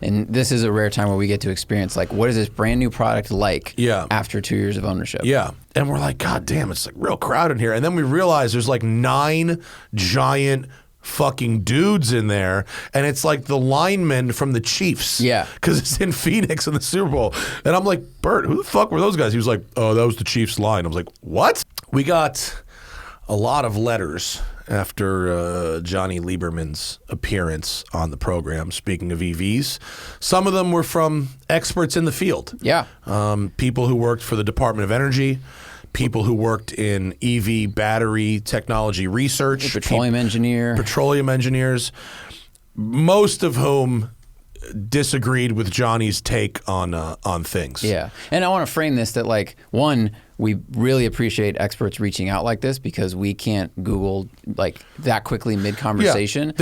And this is a rare time where we get to experience, like, what is this brand new product like after 2 years of ownership? Yeah. And we're like, God damn, it's like real crowded in here. And then we realize there's like 9 giant fucking dudes in there, and it's like the linemen from the Chiefs. Yeah. Because it's in Phoenix in the Super Bowl. And I'm like, Bert, who the fuck were those guys? He was like, oh, that was the Chiefs line. I was like, what? We got a lot of letters after Jonny Lieberman's appearance on the program, speaking of EVs. Some of them were from experts in the field. Yeah. People who worked for the Department of Energy, people who worked in EV battery technology research. Petroleum engineers, most of whom disagreed with Johnny's take on things. Yeah. And I want to frame this that, like, one, we really appreciate experts reaching out like this because we can't Google like that quickly mid-conversation. Yeah.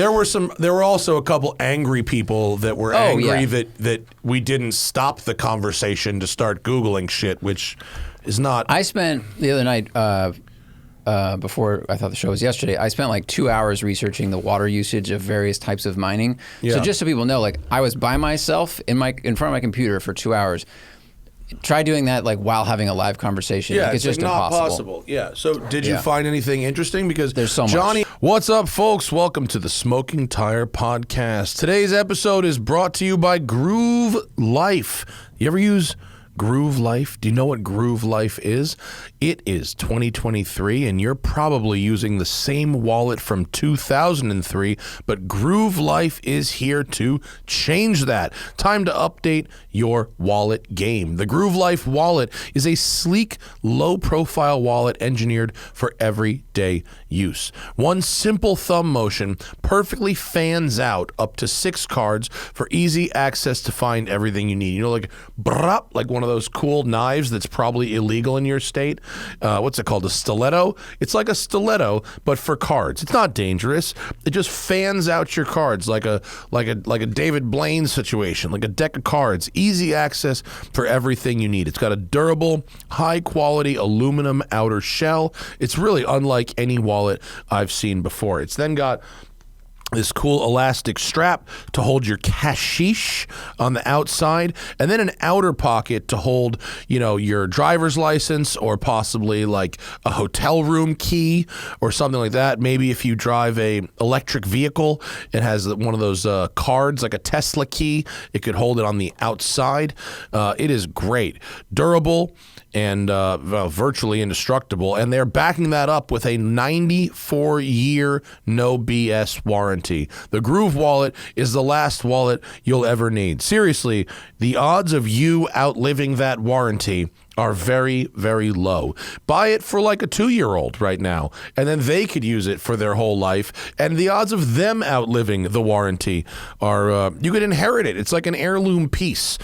There were also a couple angry people that were angry that we didn't stop the conversation to start Googling shit, which is not... I spent the other night, before I thought the show was yesterday, I spent like 2 hours researching the water usage of various types of mining. Yeah. So just so people know, like, I was by myself in front of my computer for 2 hours. Try doing that like while having a live conversation. Yeah, like, it's just like not impossible. possible. Yeah. So did you find anything interesting? Because there's so much. Jonny, what's up, folks? Welcome to the Smoking Tire Podcast. Today's episode is brought to you by Groove Life. You ever use Groove Life? Do you know what Groove Life is? It is 2023, and you're probably using the same wallet from 2003, but Groove Life is here to change that. Time to update your wallet game. The Groove Life wallet is a sleek, low-profile wallet engineered for everyday use. One simple thumb motion perfectly fans out up to 6 cards for easy access to find everything you need. You know, like like one of those cool knives that's probably illegal in your state. What's it called? A stiletto? It's like a stiletto, but for cards. It's not dangerous. It just fans out your cards like a David Blaine situation, like a deck of cards. Easy access for everything you need. It's got a durable, high-quality aluminum outer shell. It's really unlike any wallet I've seen before. It's then got this cool elastic strap to hold your cashish on the outside, and then an outer pocket to hold, you know, your driver's license or possibly like a hotel room key or something like that. Maybe if you drive a electric vehicle, it has one of those cards like a Tesla key. It could hold it on the outside. It is great, durable, and virtually indestructible. And they're backing that up with a 94-year no BS warranty. The Groove wallet is the last wallet you'll ever need. Seriously, the odds of you outliving that warranty are very, very low. Buy it for like a 2-year-old right now, and then they could use it for their whole life. And the odds of them outliving the warranty are, you could inherit it. It's like an heirloom piece.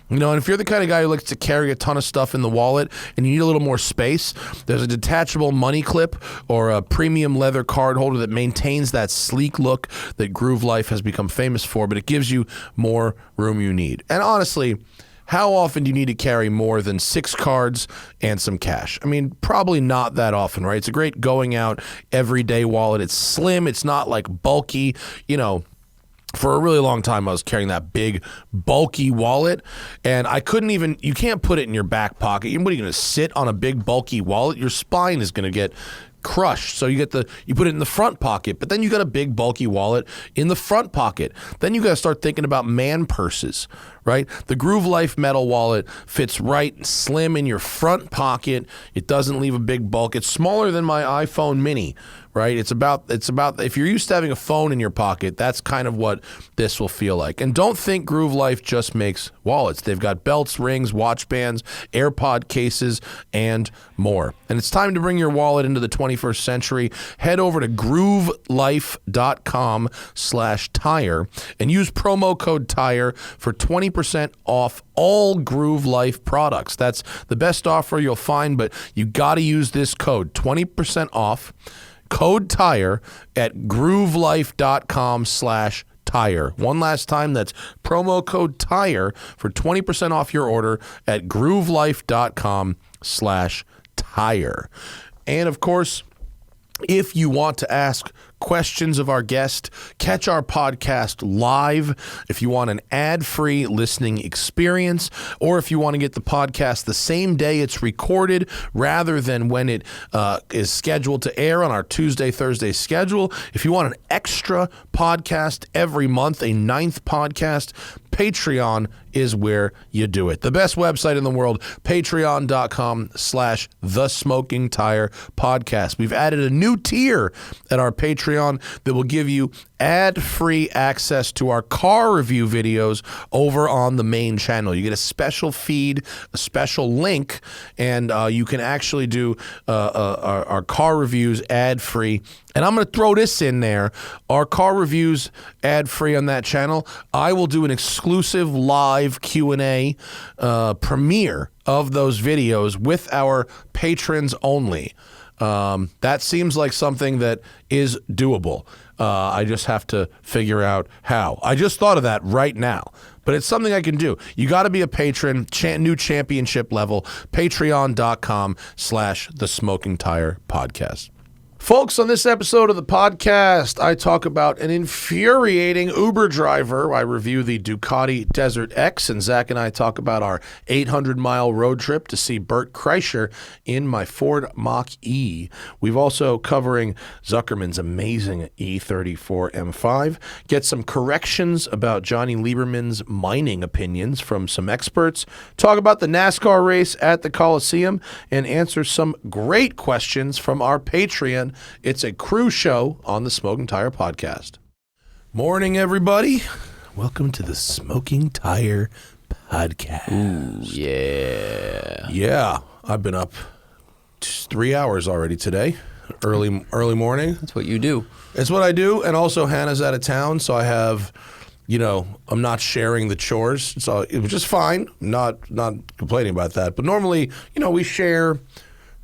You know, and if you're the kind of guy who likes to carry a ton of stuff in the wallet and you need a little more space, there's a detachable money clip or a premium leather card holder that maintains that sleek look that Groove Life has become famous for, but it gives you more room you need. And honestly, how often do you need to carry more than 6 cards and some cash? I mean, probably not that often, right? It's a great going out everyday wallet. It's slim. It's not like bulky, you know. For a really long time, I was carrying that big, bulky wallet, and I couldn't even, you can't put it in your back pocket. What are you going to sit on a big, bulky wallet? Your spine is going to get crushed. So you put it in the front pocket, but then you got a big, bulky wallet in the front pocket. Then you got to start thinking about man purses, right? The Groove Life metal wallet fits right slim in your front pocket. It doesn't leave a big bulk. It's smaller than my iPhone mini, right? It's about if you're used to having a phone in your pocket, that's kind of what this will feel like. And don't think Groove Life just makes wallets. They've got belts, rings, watch bands, AirPod cases, and more. And it's time to bring your wallet into the 21st century. Head over to groovelife.com/tire and use promo code TIRE for 20% off all Groove Life products. That's the best offer you'll find, but you got to use this code, 20% off. Code TIRE at groovelife.com/tire. One last time, that's promo code TIRE for 20% off your order at groovelife.com/tire. And of course, if you want to ask questions of our guest, catch our podcast live if you want an ad-free listening experience, or if you want to get the podcast the same day it's recorded rather than when it is scheduled to air on our Tuesday, Thursday schedule. If you want an extra podcast every month, a 9th podcast, Patreon is where you do it. The best website in the world, patreon.com/thesmokingtirepodcast. We've added a new tier at our Patreon that will give you ad-free access to our car review videos over on the main channel. You get a special feed, a special link, and you can actually do our car reviews ad-free. And I'm going to throw this in there. Our car reviews ad-free on that channel. I will do an exclusive live Q&A premiere of those videos with our patrons only. That seems like something that is doable. I just have to figure out how. I just thought of that right now, but it's something I can do. You got to be a patron, new championship level, patreon.com/thesmokingtirepodcast. Folks, on this episode of the podcast, I talk about an infuriating Uber driver. I review the Ducati Desert X, and Zach and I talk about our 800-mile road trip to see Bert Kreischer in my Ford Mach-E. We've also covering Zuckerman's amazing E34 M5, get some corrections about Jonny Lieberman's mining opinions from some experts, talk about the NASCAR race at the Coliseum, and answer some great questions from our Patreon. It's a crew show on the Smoking Tire Podcast. Morning, everybody. Welcome to the Smoking Tire Podcast. Ooh, yeah. Yeah, I've been up 3 hours already today. Early morning. That's what you do. It's what I do, and also Hannah's out of town, so I have, I'm not sharing the chores, so it was just fine. Not complaining about that. But normally, we share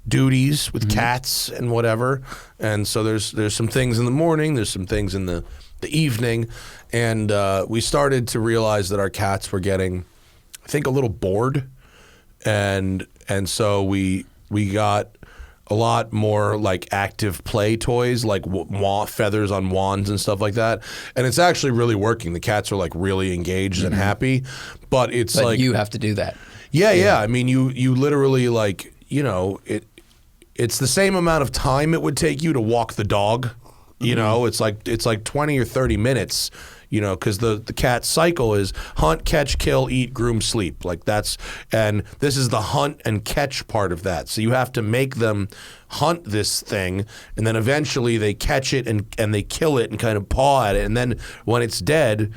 duties with cats and whatever, and so there's some things in the morning, there's some things in the evening, and we started to realize that our cats were getting, I think, a little bored, and so we got a lot more like active play toys, like feathers on wands and stuff like that, and it's actually really working. The cats are like really engaged and happy, but you have to do that. Yeah. I mean, you literally it's the same amount of time it would take you to walk the dog. It's like 20 or 30 minutes, because the cat cycle is hunt, catch, kill, eat, groom, sleep. And this is the hunt and catch part of that. So you have to make them hunt this thing, and then eventually they catch it and they kill it and kind of paw at it. And then when it's dead,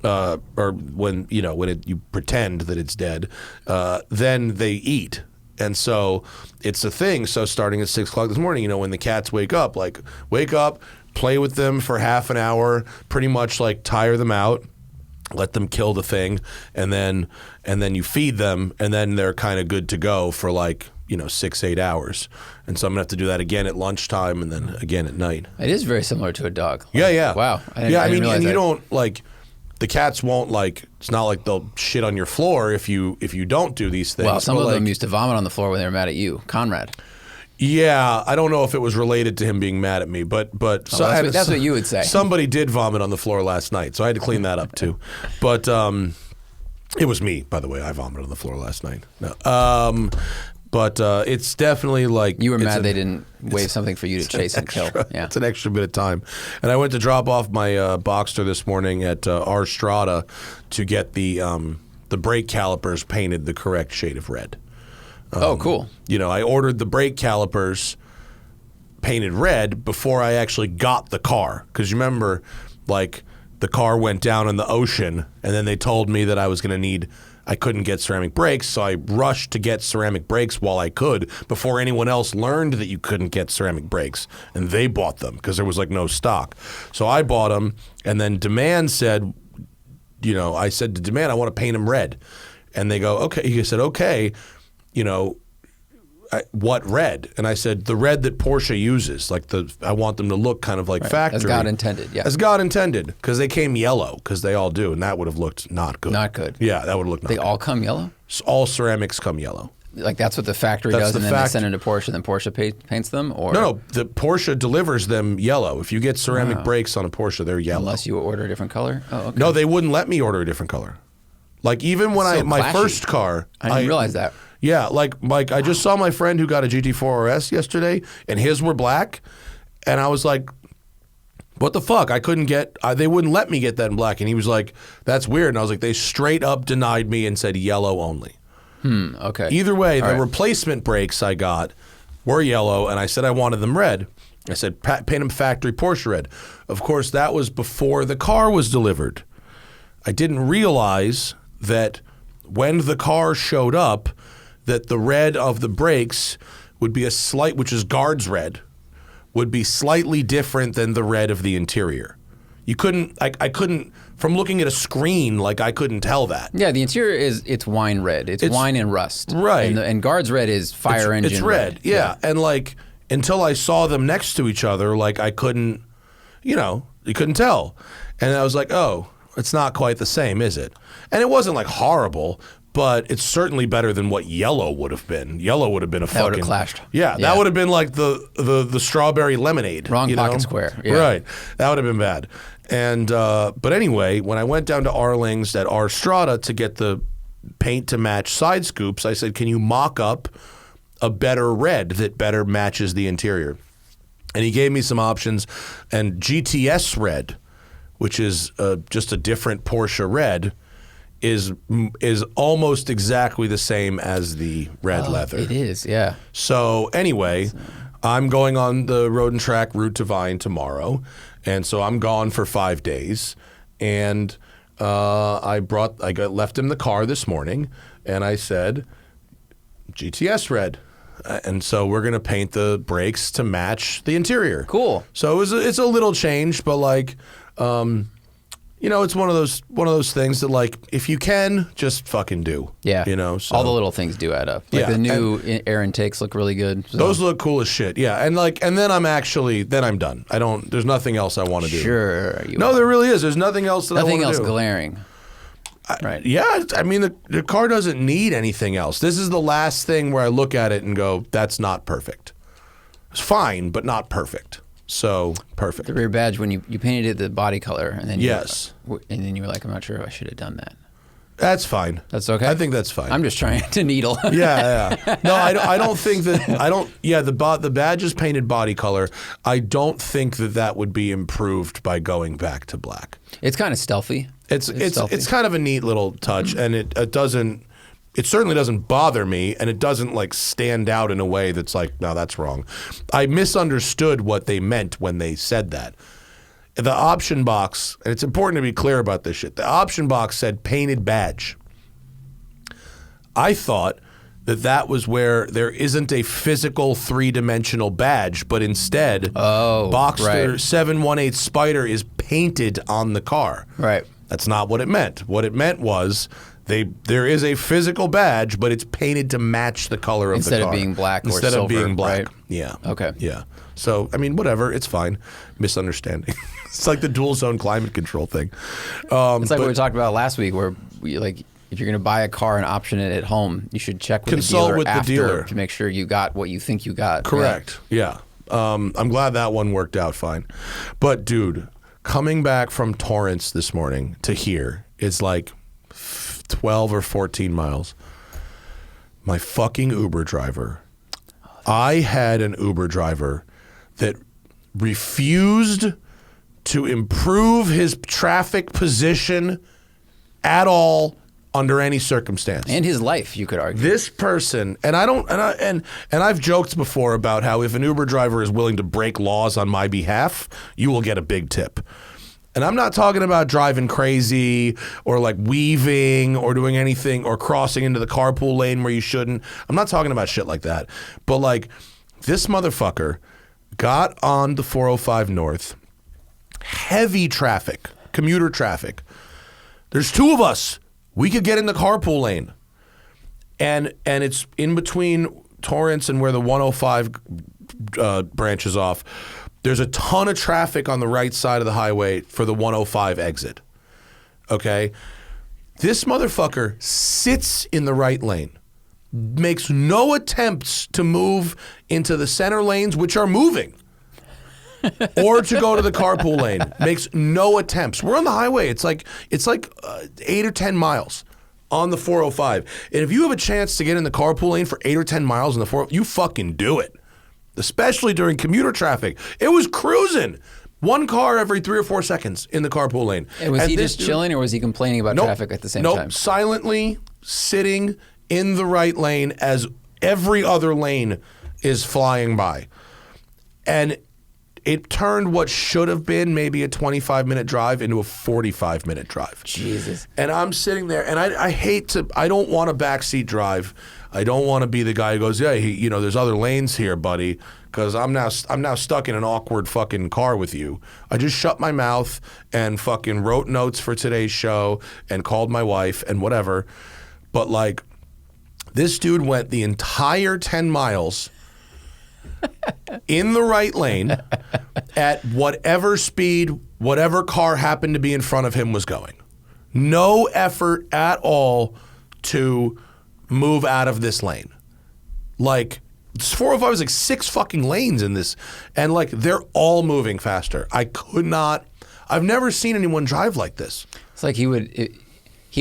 or when you pretend that it's dead, then they eat. And so it's a thing. So starting at 6 o'clock this morning, when the cats wake up, play with them for half an hour, pretty much tire them out, let them kill the thing, and then you feed them, and then they're kind of good to go for 6-8 hours. And so I'm gonna have to do that again at lunchtime and then again at night. It is very similar to a dog. Yeah. Wow. I mean, and you don't the cats won't it's not like they'll shit on your floor if you don't do these things. Well, some of them used to vomit on the floor when they were mad at you. Conrad. Yeah, I don't know if it was related to him being mad at me, but that's what you would say. Somebody did vomit on the floor last night, so I had to clean that up too. But it was me, by the way. I vomited on the floor last night. No. But it's definitely you were mad they didn't wave something for you to chase and kill. Yeah, it's an extra bit of time. And I went to drop off my Boxster this morning at R Strada to get the brake calipers painted the correct shade of red. Oh, cool. I ordered the brake calipers painted red before I actually got the car, because you remember, the car went down in the ocean, and then they told me that I couldn't get ceramic brakes, so I rushed to get ceramic brakes while I could before anyone else learned that you couldn't get ceramic brakes, and they bought them because there was no stock. So I bought them, and then Demand said, I said to Demand, I want to paint them red, and they go, okay. He said, okay, what red? And I said, the red that Porsche uses. I want them to look kind of like factory. As God intended, yeah. As God intended, because they came yellow, because they all do, and that would have looked not good. Not good. Yeah, that would have looked not good. They all come yellow? All ceramics come yellow. Like that's what the factory That's does, the and then they send them to Porsche, and then Porsche paints them? Or No, the Porsche delivers them yellow. If you get ceramic brakes on a Porsche, they're yellow. Unless you order a different color? Oh, okay. No, they wouldn't let me order a different color. Like even when my first car, I didn't realize that. Yeah, like I just saw my friend who got a GT4 RS yesterday, and his were black, and I was like, what the fuck? I couldn't get, they wouldn't let me get that in black. And he was like, that's weird. And I was like, they straight up denied me and said yellow only. Okay. Either way, the replacement brakes I got were yellow, and I said I wanted them red. I said, paint them factory Porsche red. Of course, that was before the car was delivered. I didn't realize that when the car showed up, that the red of the brakes would be a slight, which is guards red, would be slightly different than the red of the interior. You couldn't, I couldn't, from looking at a screen, like I couldn't tell that. Yeah, the interior it's wine red. It's wine and rust. Right. And guards red is fire engine It's red, yeah. And like, until I saw them next to each other, like I couldn't, you couldn't tell. And I was like, oh, it's not quite the same, is it? And it wasn't like horrible, but it's certainly better than what yellow would have been. Yellow would have been a fucking... That would have clashed. Yeah, that would have been like the strawberry lemonade. Wrong pocket square. Yeah. Right. That would have been bad. And but anyway, when I went down to Arling's at R Strada to get the paint to match side scoops, I said, can you mock up a better red that better matches the interior? And he gave me some options, and GTS red, which is just a different Porsche red, is almost exactly the same as the red leather. It is, yeah. So anyway, I'm going on the road and track route to Vine tomorrow, and so I'm gone for 5 days. And I left him the car this morning, and I said, GTS red. And so we're gonna paint the brakes to match the interior. Cool. So it's a little change, but like, it's one of those things that like if you can just fucking do. Yeah. So. All the little things do add up. Like the new air intakes look really good. So. Those look cool as shit. Yeah, and then I'm done. There's nothing else I want to do. Sure. No, there really is. There's nothing else that I want to do. Nothing else glaring. Right. Yeah, I mean the car doesn't need anything else. This is the last thing where I look at it and go, that's not perfect. It's fine, but not perfect. So perfect. The rear badge, when you painted it the body color, and then and then you were like, I'm not sure if I should have done that. That's fine. That's okay. I think that's fine. I'm just trying to needle. Yeah. No, I don't think that. Yeah, the badge is painted body color. I don't think that would be improved by going back to black. It's kind of stealthy. It's kind of a neat little touch, and it certainly doesn't bother me, and it doesn't like stand out in a way that's like, no, that's wrong. I misunderstood what they meant when they said that. The option box, and it's important to be clear about this shit, the option box said painted badge. I thought that was where there isn't a physical three-dimensional badge, but instead, Boxster 718 Spider is painted on the car. Right. That's not what it meant. What it meant was there is a physical badge, but it's painted to match the color of the car. Instead of being black or silver. Instead of being black. Right? Yeah. Okay. Yeah. So, I mean, whatever. It's fine. Misunderstanding. It's like the dual zone climate control thing. It's like what we taled about last week where if you're going to buy a car and option it at home, you should check with the dealer to make sure you got what you think you got. Correct. Yeah. I'm glad that one worked out fine. But, dude, coming back from Torrance this morning to here is like 12 or 14 miles. My fucking Uber driver. I had an Uber driver that refused to improve his traffic position at all under any circumstance. And his life, you could argue. This person, and I've joked before about how if an Uber driver is willing to break laws on my behalf, you will get a big tip. And I'm not talking about driving crazy or like weaving or doing anything or crossing into the carpool lane where you shouldn't. I'm not talking about shit like that. But like this motherfucker got on the 405 North, heavy traffic, commuter traffic. There's two of us. We could get in the carpool lane. And it's in between Torrance and where the 105 branches off. There's a ton of traffic on the right side of the highway for the 105 exit. Okay? This motherfucker sits in the right lane, makes no attempts to move into the center lanes, which are moving, or to go to the carpool lane. Makes no attempts. We're on the highway. It's like 8 or 10 miles on the 405. And if you have a chance to get in the carpool lane for 8 or 10 miles in the 405, you fucking do it. Especially during commuter traffic. It was cruising. One car every 3 or 4 seconds in the carpool lane. And was he just chilling, or was he complaining about traffic at the same time? Silently sitting in the right lane as every other lane is flying by. And it turned what should have been maybe a 25-minute drive into a 45-minute drive. Jesus. And I'm sitting there, and I don't want a backseat drive. I don't want to be the guy who goes, yeah, there's other lanes here, buddy, because I'm now stuck in an awkward fucking car with you. I just shut my mouth and fucking wrote notes for today's show and called my wife and whatever. But like, this dude went the entire 10 miles in the right lane at whatever speed, whatever car happened to be in front of him was going. No effort at all to move out of this lane. Like, this 405 was like 6 fucking lanes in this, and like they're all moving faster. I've never seen anyone drive like this. It's like he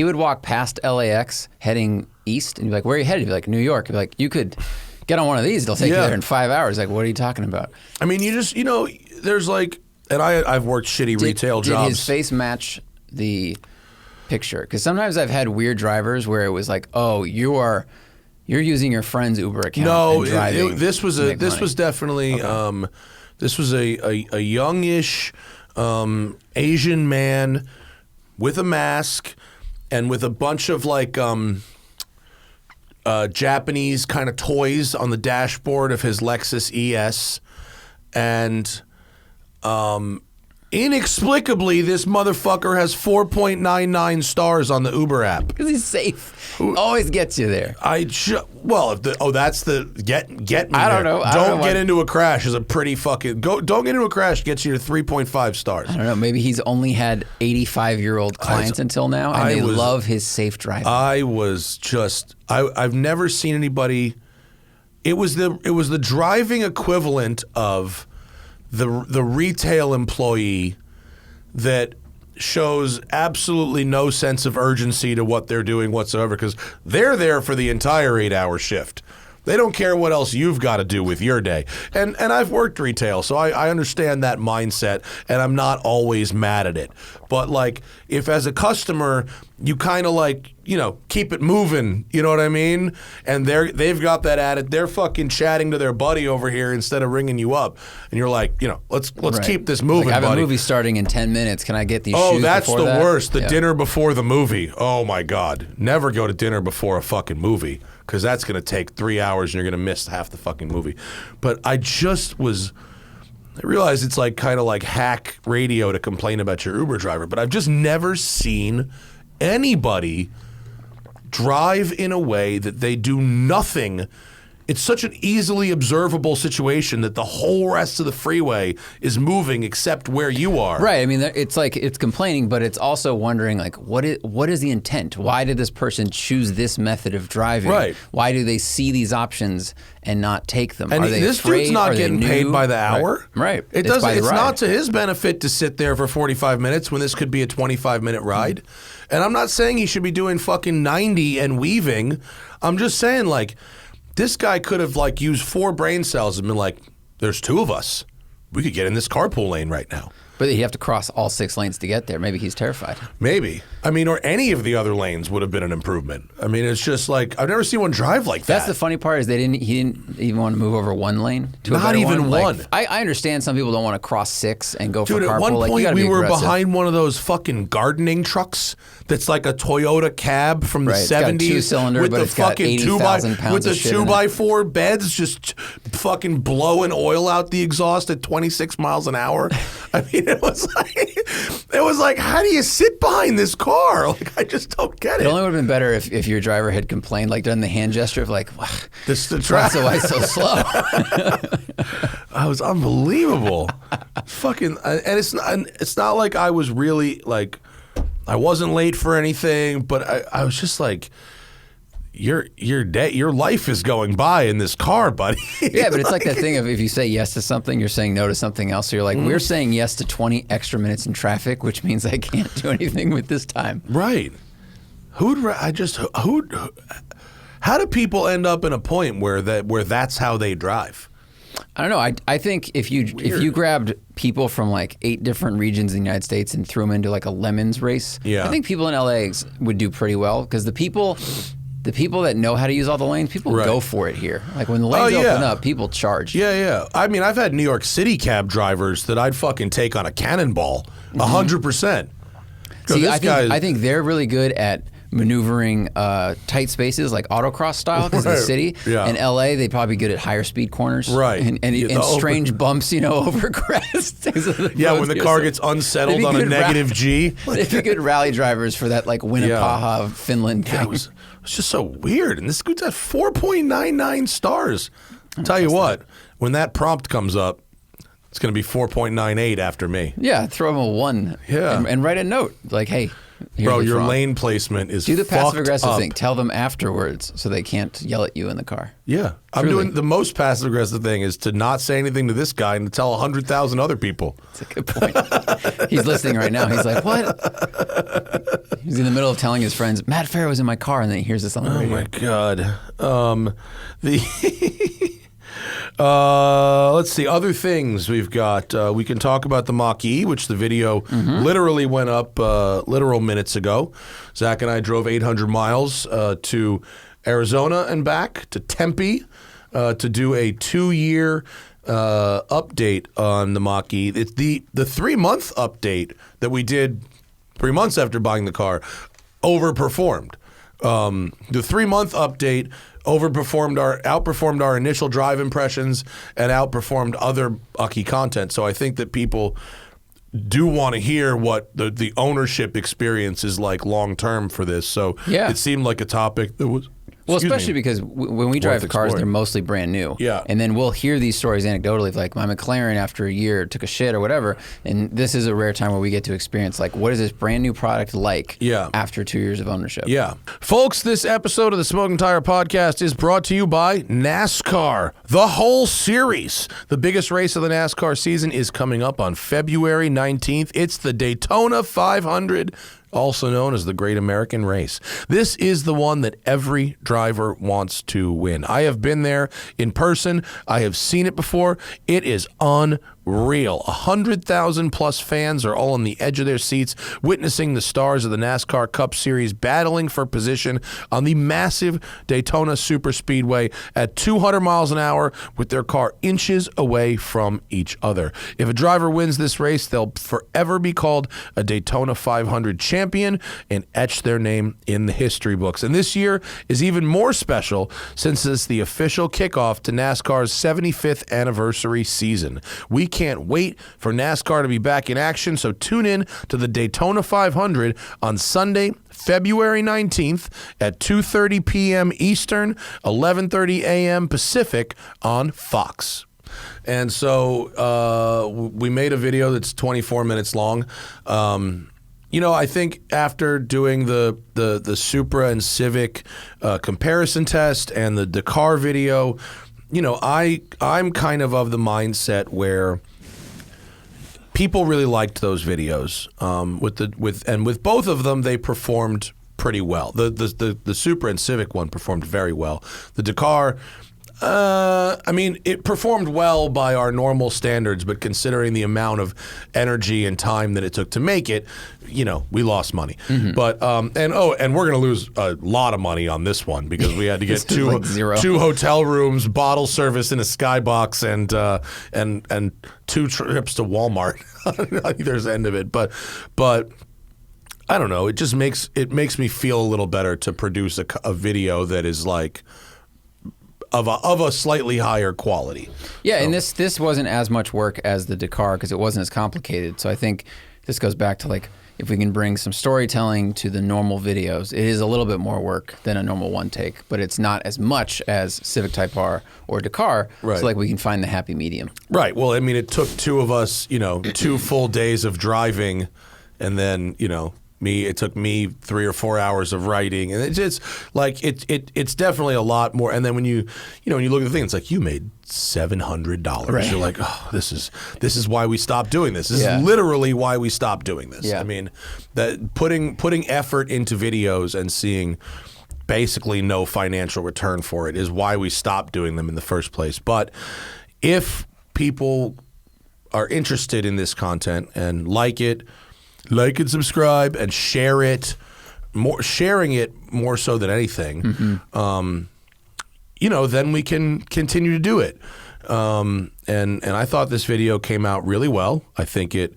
would walk past LAX heading east, and you'd be like, where are you headed? He'd be like, New York. He'd be like, you could get on one of these. It'll take you there in 5 hours. Like, what are you talking about? I mean, there's like, and I've worked shitty retail jobs. Did his face match the picture? Because sometimes I've had weird drivers where it was like, oh, you're using your friend's Uber account. No, and driving this was definitely okay. This was a youngish Asian man with a mask and with a bunch of like Japanese kind of toys on the dashboard of his Lexus ES, and inexplicably, this motherfucker has 4.99 stars on the Uber app. Because he's safe. Always gets you there. That's the get me. I don't there. know. Don't get into a crash is a pretty fucking don't get into a crash gets you to 3.5 stars. I don't know. Maybe he's only had 85-year-old clients until now, and they love his safe driving. I've never seen anybody. It was the driving equivalent of the retail employee that shows absolutely no sense of urgency to what they're doing whatsoever, because they're there for the entire 8-hour shift. They don't care what else you've got to do with your day. And I've worked retail, so I understand that mindset, and I'm not always mad at it. But like, if as a customer, you kind of like, keep it moving, you know what I mean? And they've got that at it. They're fucking chatting to their buddy over here instead of ringing you up. And you're like, let's keep this moving, like, I have buddy. a movie starting in 10 minutes. Can I get these shoes Oh, that's before the that? worst. The dinner before the movie. Oh my God. Never go to dinner before a fucking movie, because that's going to take 3 hours and you're going to miss half the fucking movie. But I realize it's like kind of like hack radio to complain about your Uber driver, but I've just never seen anybody drive in a way that they do nothing. It's such an easily observable situation that the whole rest of the freeway is moving except where you are. Right. I mean, it's like it's complaining, but it's also wondering, like, what is the intent? Why did this person choose this method of driving? Right. Why do they see these options and not take them? And are they this afraid? dude's not Are they getting new? paid by the hour. Right. It's not to his benefit to sit there for 45 minutes when this could be a 25-minute ride. And I'm not saying he should be doing fucking 90 and weaving. I'm just saying, like, this guy could have like used 4 brain cells and been like, there's 2 of us. We could get in this carpool lane right now. But he'd have to cross all 6 lanes to get there. Maybe he's terrified. Maybe. I mean, or any of the other lanes would have been an improvement. I mean, it's just like, I've never seen one drive like that. That's the funny part, is he didn't even want to move over 1 lane to a Not better even one. Like, I understand some people don't want to cross 6 and go for Dude, carpool. at one like, point we were aggressive. behind one of those fucking gardening trucks that's like a Toyota cab from the 70s. It's got a 2-cylinder, with but the it's got fucking 80,000 pounds with the of shit in it. 2x4 beds just fucking blowing oil out the exhaust at 26 miles an hour. I mean, it was like, how do you sit behind this car? Like, I just don't get it. It only would have been better if your driver had complained, like done the hand gesture of like, wow, This the that's why it's so slow. It was unbelievable. Fucking, and it's not like I was really like, I wasn't late for anything, but I was just like, your life is going by in this car, buddy. Yeah, but it's like that thing of if you say yes to something, you're saying no to something else. So you're like, we're saying yes to 20 extra minutes in traffic, which means I can't do anything with this time. Right. How do people end up in a point where that's how they drive? I don't know. I think if you grabbed people from like 8 different regions in the United States and threw them into like a lemons race, I think people in LA would do pretty well because the people that know how to use all the lanes, people go for it here. Like when the lanes open up, people charge. Yeah. I mean, I've had New York City cab drivers that I'd fucking take on a cannonball, 100%. See, I think they're really good at maneuvering tight spaces like autocross style because of the city. Yeah. In LA, they'd probably be good at higher speed corners. Right. And strange bumps, over crests. Yeah, when the car gets unsettled on a negative G. They'd be good rally drivers for that like Winnepaha, Finland thing. Yeah, it was just so weird. And this dude's at 4.99 stars. I'll tell you what, when that prompt comes up, it's going to be 4.98 after me. Yeah, throw him a 1. Yeah. And write a note like, hey, bro, your lane placement is do the passive aggressive up. thing. Tell them afterwards so they can't yell at you in the car. Yeah. I'm doing the most passive aggressive thing is to not say anything to this guy and to tell 100,000 other people. That's a good point. He's listening right now. He's like, what? He's in the middle of telling his friends, Matt Farah was in my car, and then he hears this on the radio. Oh, my God. Let's see. Other things we've got. We can talk about the Mach-E, which the video literally went up literal minutes ago. Zach and I drove 800 miles to Arizona and back to Tempe to do a 2-year update on the Mach-E. It's the 3-month update that we did 3 months after buying the car overperformed. The 3-month update outperformed our initial drive impressions and outperformed other Mach-E content. So I think that people do want to hear what the ownership experience is like long term for this. So it seemed like a topic that was. Well, especially because when we drive cars, they're mostly brand new. Yeah. And then we'll hear these stories anecdotally of like my McLaren after a year took a shit or whatever. And this is a rare time where we get to experience like what is this brand new product like after 2 years of ownership. Yeah. Folks, this episode of the Smoking Tire Podcast is brought to you by NASCAR. The whole series. The biggest race of the NASCAR season is coming up on February 19th. It's the Daytona 500. Also known as the Great American Race. This is the one that every driver wants to win. I have been there in person. I have seen it before. It is unreal. 100,000 plus fans are all on the edge of their seats, witnessing the stars of the NASCAR Cup Series battling for position on the massive Daytona Superspeedway at 200 miles an hour with their car inches away from each other. If a driver wins this race, they'll forever be called a Daytona 500 champion and etch their name in the history books. And this year is even more special since it's the official kickoff to NASCAR's 75th anniversary season. We can't wait for NASCAR to be back in action, so tune in to the Daytona 500 on Sunday, February 19th at 2:30 p.m. Eastern, 11:30 a.m. Pacific on Fox. And so we made a video that's 24 minutes long. I think after doing the Supra and Civic comparison test and the Dakar video, I'm kind of the mindset where people really liked those videos. With both of them, they performed pretty well. The Supra and Civic one performed very well. The Dakar, it performed well by our normal standards, but considering the amount of energy and time that it took to make it, we lost money. But and we're gonna lose a lot of money on this one because we had to get two hotel rooms, bottle service in a skybox, and 2 trips to Walmart on either end of it. But I don't know. It just makes me feel a little better to produce a video that is like. Of a slightly higher quality. Yeah, so. And this wasn't as much work as the Dakar because it wasn't as complicated. So I think this goes back to like if we can bring some storytelling to the normal videos, it is a little bit more work than a normal one take, but it's not as much as Civic Type R or Dakar. Right. So like we can find the happy medium. Right. Well, it took 2 of us, 2 full days of driving, and then It took me 3 or 4 hours of writing, and it's just like it's definitely a lot more. And then when you when you look at the thing, it's like you made $700. Right. You're like, oh, this is why we stopped doing this. This Yeah. is literally why we stopped doing this. Yeah. I mean, that putting effort into videos and seeing basically no financial return for it is why we stopped doing them in the first place. But if people are interested in this content and like and subscribe and share it, sharing it more so than anything, then we can continue to do it. And I thought this video came out really well. I think it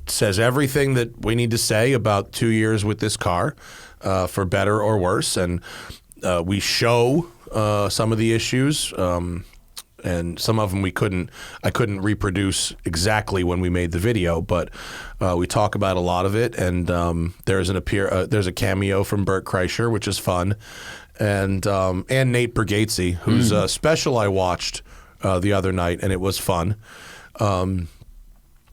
says everything that we need to say about 2 years with this car, for better or worse. And we show some of the issues, and some of them I couldn't reproduce exactly when we made the video, but we talk about a lot of it. And there's a cameo from Bert Kreischer, which is fun, and Nate Bargatze, whose special I watched the other night, and it was fun.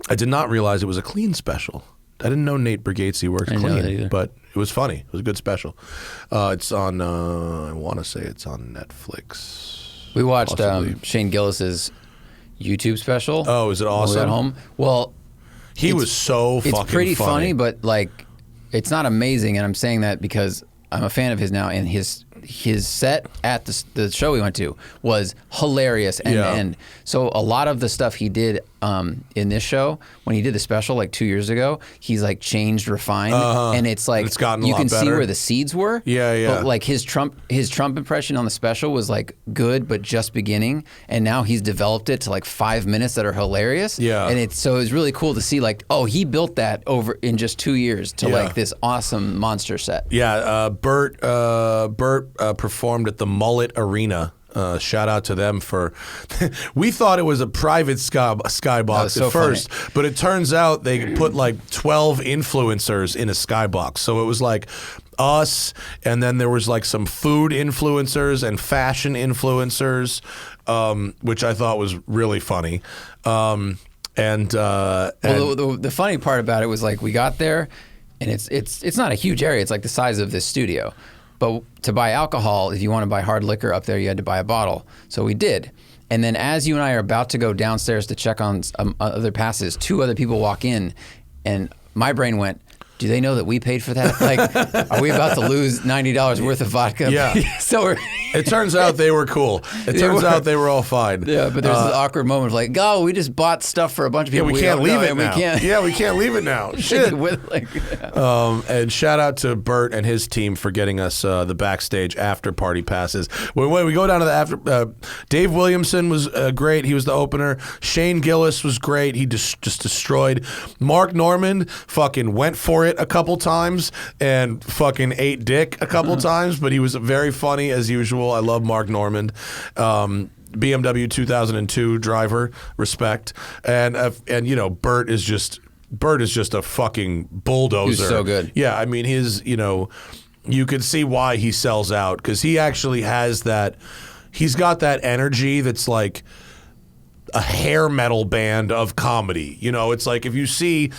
I did not realize it was a clean special. I didn't know Nate Bargatze works clean, but it was funny. It was a good special. It's on, I want to say it's on Netflix. We watched Shane Gillis's YouTube special. Oh, is it awesome? When we got home. Well, he was so fucking funny. It's pretty funny, but like, it's not amazing. And I'm saying that because I'm a fan of his now, and his set at the show we went to was hilarious end to end. So a lot of the stuff he did in this show, when he did the special like 2 years ago, he's like changed, refined, and it's like it's gotten a you lot can see better. where the seeds were. But like his Trump impression on the special was like good, but just beginning, and now he's developed it to like 5 minutes that are hilarious. And it was really cool to see like, oh, he built that over in just 2 years to like this awesome monster set. Bert performed at the Mullet Arena. Shout out to them for. We thought it was a private skybox at first, but it turns out they put like 12 influencers in a skybox. So it was like us, and then there was like some food influencers and fashion influencers, which I thought was really funny. The funny part about it was like we got there, and it's not a huge area. It's like the size of this studio. But to buy alcohol, if you want to buy hard liquor up there, you had to buy a bottle. So we did. And then as you and I are about to go downstairs to check on other passes, 2 other people walk in, and my brain went, do they know that we paid for that? Like, are we about to lose $90 worth of vodka? So it turns out they were cool. It turns out they were all fine. Yeah, but there's this awkward moment of like, oh, we just bought stuff for a bunch of people. We can't leave it now. We can't. Yeah, we can't leave it now. Shit. And shout out to Bert and his team for getting us the backstage after party passes. When we go down to the after, Dave Williamson was great. He was the opener. Shane Gillis was great. He just destroyed. Mark Norman fucking went for it a couple times and fucking ate dick a couple times, but he was very funny as usual. I love Mark Norman. BMW 2002 driver, respect. And Bert is just a fucking bulldozer. He's so good. Yeah, I mean you could see why he sells out, because he actually has that. He's got that energy that's like a hair metal band of comedy. It's like if you see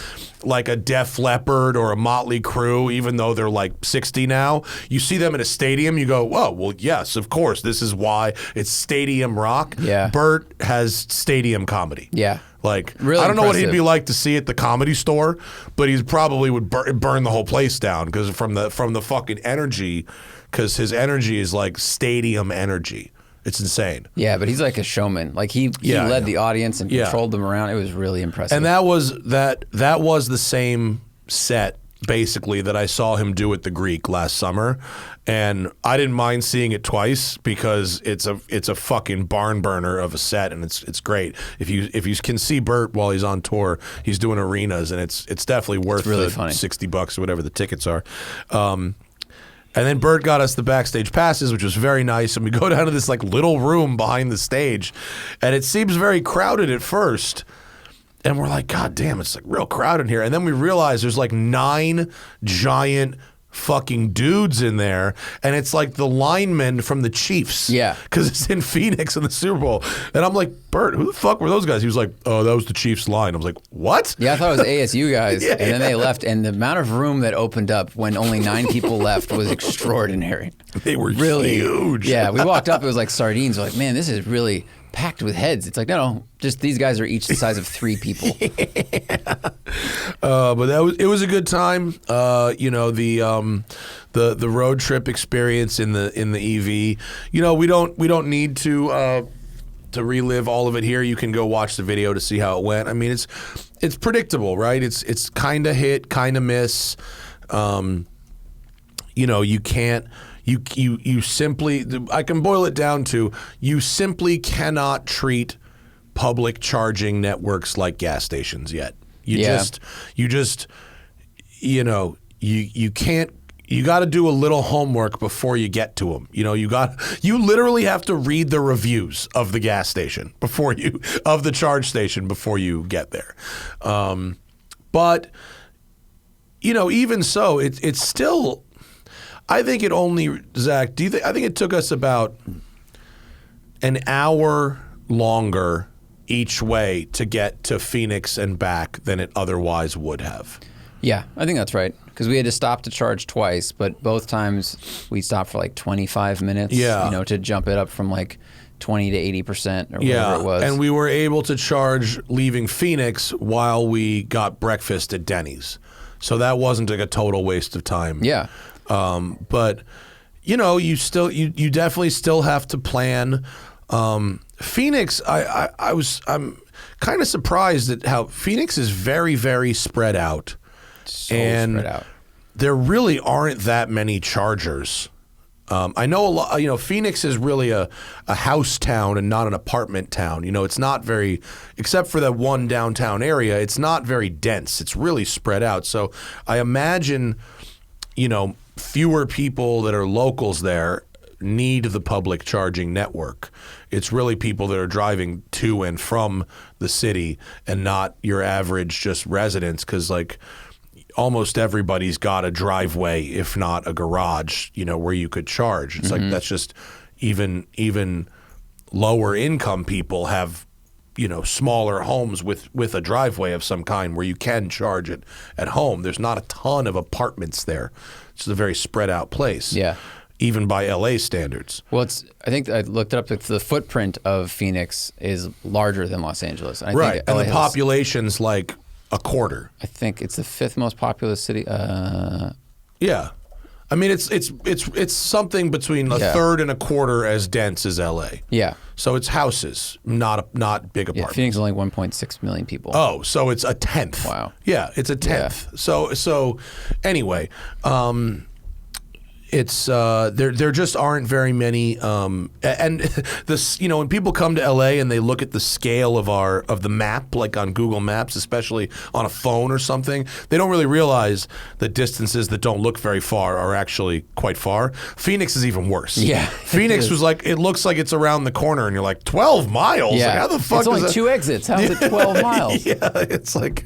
like a Def Leppard or a Motley Crue, even though they're like 60 now, you see them at a stadium, you go, whoa, well, yes, of course, this is why it's stadium rock. Yeah. Bert has stadium comedy. Yeah. Like, really I don't know what he'd impressive. be like to see at the Comedy Store, but he probably would burn the whole place down because from the fucking energy, because his energy is like stadium energy. It's insane. Yeah, but he's like a showman. Like he led the audience and controlled them around. It was really impressive. And that was the same set basically that I saw him do at the Greek last summer, and I didn't mind seeing it twice because it's a fucking barn burner of a set, and it's great. If you can see Bert while he's on tour, he's doing arenas, and it's definitely worth really the funny. $60 or whatever the tickets are. And then Bert got us the backstage passes, which was very nice. And we go down to this like little room behind the stage, and it seems very crowded at first. And we're like, God damn, it's like real crowded in here. And then we realize there's like 9 giant fucking dudes in there, and it's like the linemen from the Chiefs. Yeah. Because it's in Phoenix in the Super Bowl. And I'm like, Bert, who the fuck were those guys? He was like, oh, that was the Chiefs line. I was like, what? Yeah, I thought it was ASU guys, Yeah, and then they left, and the amount of room that opened up when only 9 people left was extraordinary. They were really huge. Yeah, we walked up, it was like sardines. We're like, man, this is really packed with heads. It's like, no, just these guys are each the size of 3 people. But it was a good time. You know, the road trip experience in the EV. You know, we don't need to relive all of it here. You can go watch the video to see how it went. I mean, it's predictable, right? It's kind of hit, kind of miss. You know, you can't. You simply, I can boil it down to, you simply cannot treat public charging networks like gas stations yet. You can't, you got to do a little homework before you get to them. You know, you literally have to read the reviews of the gas station of the charge station before you get there. But, you know, even so, it's still, I think it only, Zach, I think it took us about an hour longer each way to get to Phoenix and back than it otherwise would have. Yeah, I think that's right. Because we had to stop to charge twice, but both times we stopped for like 25 minutes, you know, to jump it up from like 20 to 80% or whatever it was. And we were able to charge leaving Phoenix while we got breakfast at Denny's. So that wasn't like a total waste of time. Yeah. But you know, you definitely still have to plan. Phoenix, I'm kind of surprised at how Phoenix is very, very spread out. Spread out. There really aren't that many chargers. I know a lot. You know, Phoenix is really a house town and not an apartment town. You know, it's not very, except for that one downtown area, it's not very dense. It's really spread out. So I imagine, you know, fewer people that are locals there need the public charging network. It's really people that are driving to and from the city and not your average just residents, because like almost everybody's got a driveway, if not a garage, you know, where you could charge. It's like that's just even lower income people have, you know, smaller homes with a driveway of some kind where you can charge it at home. There's not a ton of apartments there. It's a very spread out place. Yeah. Even by LA standards. Well, I think I looked it up. The footprint of Phoenix is larger than Los Angeles. And I think And LA the population's like a quarter. I think it's the 5th most populous city. Yeah. I mean, it's something between a third and a quarter as dense as LA. Yeah. So it's houses, not big apartments. Yeah, Phoenix is only 1.6 million people. Oh, so it's a tenth. Wow. Yeah, it's a tenth. Yeah. So anyway, it's there just aren't very many, and this, you know, when people come to LA and they look at the scale of the map, like on Google Maps, especially on a phone or something, they don't really realize that distances that don't look very far are actually quite far. Phoenix is even worse. Yeah, Phoenix was like, it looks like it's around the corner, and you're like, 12 miles. Yeah, like, how the fuck? It's only 2 exits. How's it 12 miles? Yeah, it's like.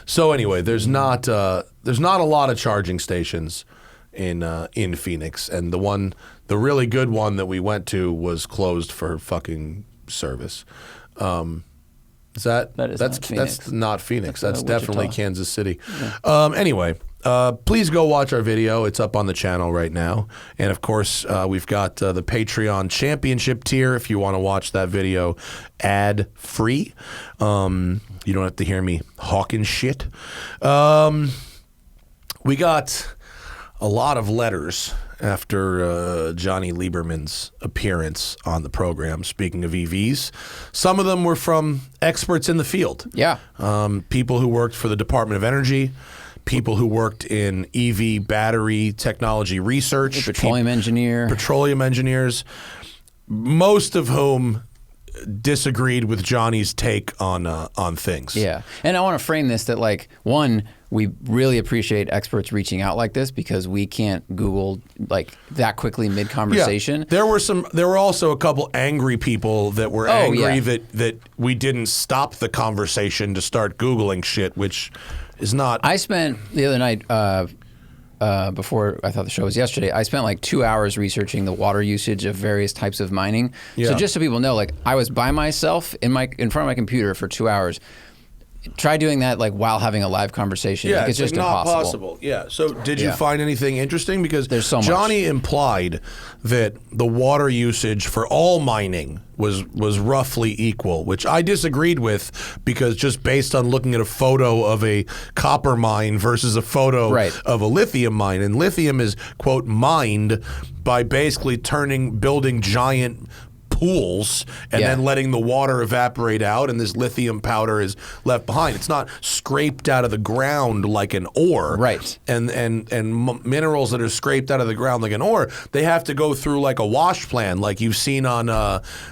So anyway, there's not a lot of charging stations in Phoenix, and the really good one that we went to was closed for fucking service. That's not Phoenix. That's definitely Kansas City. Yeah. Anyway, please go watch our video. It's up on the channel right now, and of course we've got the Patreon Championship tier if you want to watch that video ad free. You don't have to hear me hawking shit. We got a lot of letters after Jonny Lieberman's appearance on the program, speaking of EVs. Some of them were from experts in the field. Yeah. People who worked for the Department of Energy, people who worked in EV battery technology research. Petroleum engineers, most of whom disagreed with Johnny's take on things. Yeah. And I want to frame this that, like, one, we really appreciate experts reaching out like this because we can't Google like that quickly mid-conversation. Yeah. There were also a couple angry people that were angry that we didn't stop the conversation to start Googling shit, which is not. I spent the other night, before I thought the show was yesterday, I spent like 2 hours researching the water usage of various types of mining. Yeah. So just so people know, like I was by myself in front of my computer for 2 hours. Try doing that like while having a live conversation. Yeah, like, it's just like not impossible. possible. Yeah. So did you find anything interesting? Because there's so much. Jonny implied that the water usage for all mining was roughly equal, which I disagreed with because just based on looking at a photo of a copper mine versus a photo of a lithium mine, and lithium is, quote, mined by basically building giant pools and then letting the water evaporate out, and this lithium powder is left behind. It's not scraped out of the ground like an ore. Right. And minerals that are scraped out of the ground like an ore, they have to go through like a wash plan, like you've seen on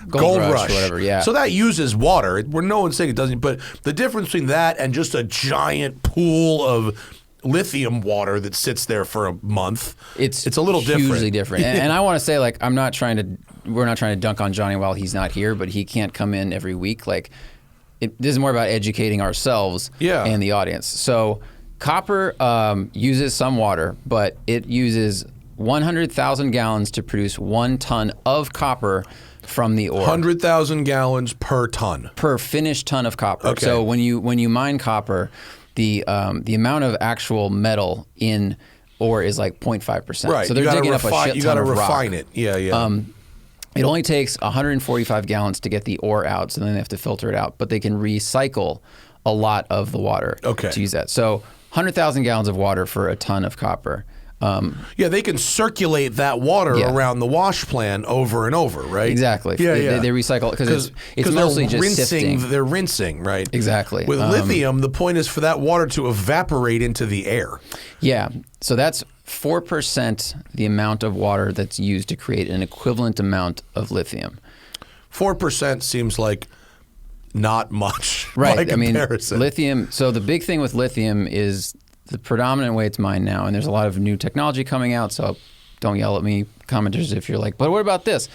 Gold Rush or whatever. Yeah. So that uses water. Where no one's saying it doesn't, but the difference between that and just a giant pool of lithium water that sits there for a month, it's a little hugely different. And I want to say, like, we're not trying to dunk on Jonny while he's not here, but he can't come in every week. Like, this is more about educating ourselves and the audience. So copper uses some water, but it uses 100,000 gallons to produce 1 ton of copper from the ore. 100,000 gallons per ton. Per finished ton of copper. Okay. So when you mine copper, the amount of actual metal in ore is like 0.5%. Right. So they're digging up a shit ton of rock. You got to refine it. Yeah. It only takes 145 gallons to get the ore out, so then they have to filter it out. But they can recycle a lot of the water to use that. So 100,000 gallons of water for a ton of copper. They can circulate that water around the wash plan over and over, right? Exactly. They recycle it because it's mostly just sifting. They're rinsing, right? Exactly. With lithium, the point is for that water to evaporate into the air. Yeah. So that's 4% the amount of water that's used to create an equivalent amount of lithium. 4% seems like not much. Right. By comparison. Lithium. So the big thing with lithium is the predominant way it's mined now, and there's a lot of new technology coming out, so don't yell at me, commenters, if you're like, but what about this?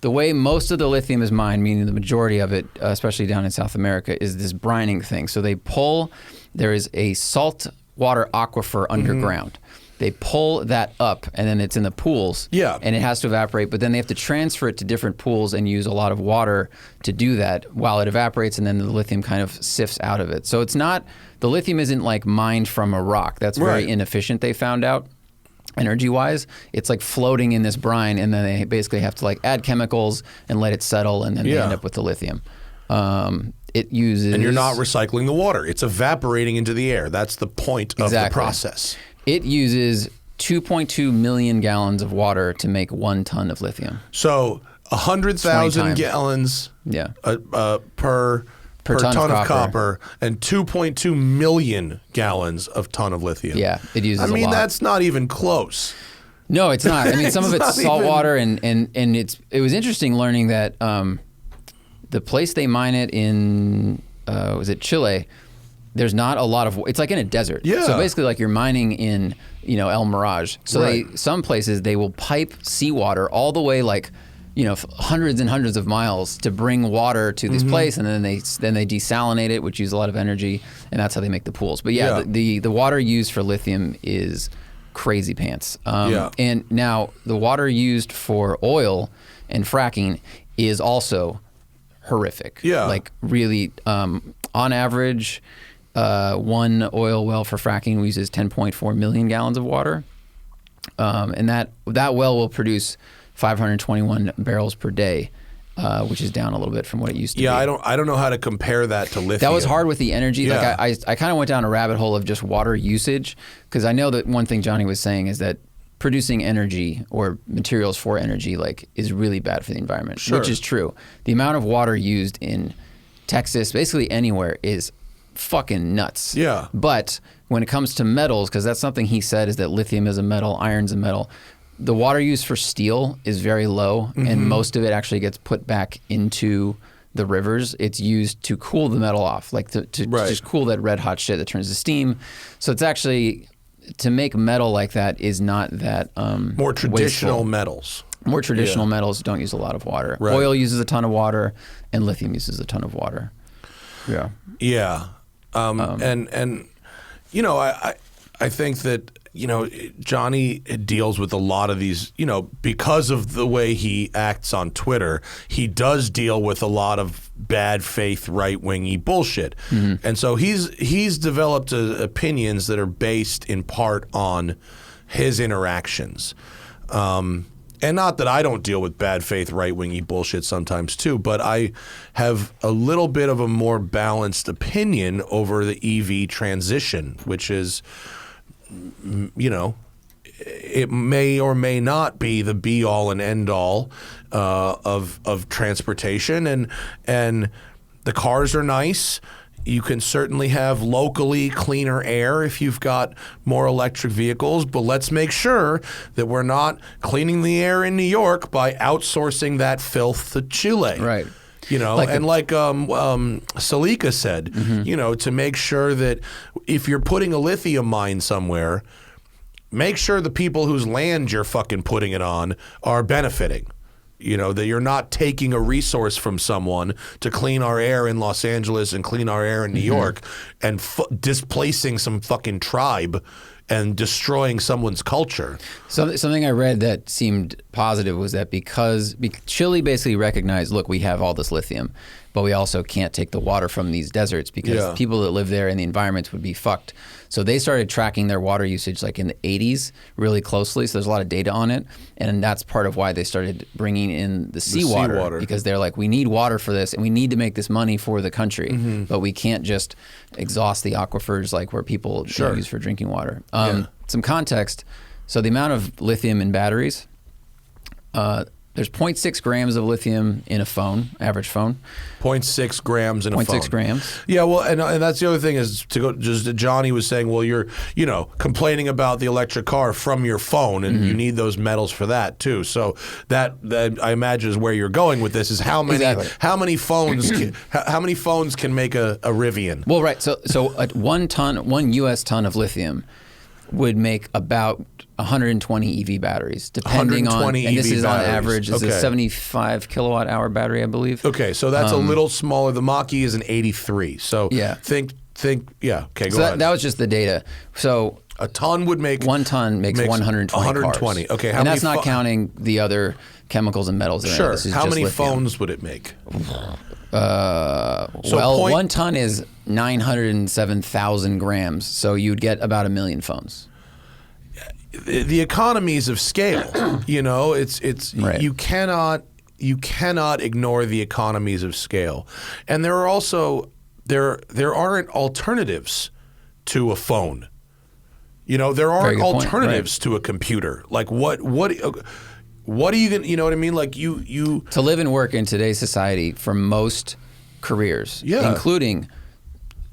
The way most of the lithium is mined, meaning the majority of it, especially down in South America, is this brining thing. So there is a salt water aquifer underground. They pull that up, and then it's in the pools, and it has to evaporate, but then they have to transfer it to different pools and use a lot of water to do that while it evaporates, and then the lithium kind of sifts out of it. So the lithium isn't like mined from a rock. That's very inefficient, they found out, energy-wise. It's like floating in this brine, and then they basically have to like add chemicals and let it settle, and then they end up with the lithium. It uses... And you're not recycling the water. It's evaporating into the air. That's the point of the process. It uses 2.2 million gallons of water to make 1 ton of lithium. So 100,000 gallons per ton of copper and 2.2 million gallons of ton of lithium. Yeah, it uses a lot. That's not even close. No, it's not. I mean, some of it's salt water, and it was interesting learning that the place they mine it in, was it Chile? There's not a lot of, it's like in a desert. Yeah. So basically like you're mining in, El Mirage. So some places they will pipe seawater all the way like, hundreds and hundreds of miles to bring water to this place, and then they desalinate it, which uses a lot of energy, and that's how they make the pools. But the water used for lithium is crazy pants. And now the water used for oil and fracking is also horrific. Yeah. Like really, on average, one oil well for fracking uses 10.4 million gallons of water, and that well will produce 521 barrels per day, which is down a little bit from what it used to be. Yeah, I don't know how to compare that to lithium. That was hard with the energy. Yeah. Like I kind of went down a rabbit hole of just water usage, because I know that one thing Jonny was saying is that producing energy or materials for energy is really bad for the environment, which is true. The amount of water used in Texas, basically anywhere, is fucking nuts. Yeah. But when it comes to metals, because that's something he said, is that lithium is a metal, iron's a metal. The water used for steel is very low, and most of it actually gets put back into the rivers. It's used to cool the metal off, to just cool that red hot shit that turns to steam. So it's actually, to make metal like that is not that more traditional wasteful. metals. More traditional metals don't use a lot of water. Right. Oil uses a ton of water, and lithium uses a ton of water. Yeah. Yeah. And I think that, Jonny deals with a lot of these, because of the way he acts on Twitter, he does deal with a lot of bad faith right-wingy bullshit. Mm-hmm. And so he's developed opinions that are based in part on his interactions. And not that I don't deal with bad faith right-wingy bullshit sometimes too, but I have a little bit of a more balanced opinion over the EV transition, which is, it may or may not be the be-all and end-all of transportation, and the cars are nice. You can certainly have locally cleaner air if you've got more electric vehicles, but let's make sure that we're not cleaning the air in New York by outsourcing that filth to Chile. Right. Like Salika said, mm-hmm. To make sure that if you're putting a lithium mine somewhere, make sure the people whose land you're fucking putting it on are benefiting. That you're not taking a resource from someone to clean our air in Los Angeles and clean our air in New mm-hmm. York and displacing some fucking tribe and destroying someone's culture. Something I read that seemed positive was that because Chile basically recognized, look, we have all this lithium, but we also can't take the water from these deserts because people that live there and the environments would be fucked. So they started tracking their water usage like in the 80s really closely. So there's a lot of data on it. And that's part of why they started bringing in the seawater, because they're like, we need water for this and we need to make this money for the country, mm-hmm. but we can't just exhaust the aquifers like where people use for drinking water. Some context. So the amount of lithium in batteries, there's 0.6 grams of lithium in a phone, average phone. 0.6 grams in a phone. 0.6 grams. Yeah, well, and that's the other thing is Jonny was saying, well, you're, complaining about the electric car from your phone, and mm-hmm. you need those metals for that too. So that I imagine is where you're going with this, is how many phones can make a Rivian? Well, right. So one U.S. ton of lithium would make about 120 EV batteries, depending on, and this is on average, is a 75 kilowatt hour battery, I believe. Okay, so that's a little smaller. The Mach-E is an 83. So think, okay, go ahead. That was just the data. So a ton would make... 1 ton makes 120 120, cars. okay. And that's not counting the other chemicals and metals in it. Sure, This is how just many lithium. phones would it make? 1 ton is 907,000 grams, so you'd get about 1 million phones. The economies of scale, it's right. you cannot ignore the economies of scale, and there are also there aren't alternatives to a phone. There aren't alternatives to a computer. Like what are you gonna? You know what I mean? Like you to live and work in today's society for most careers, including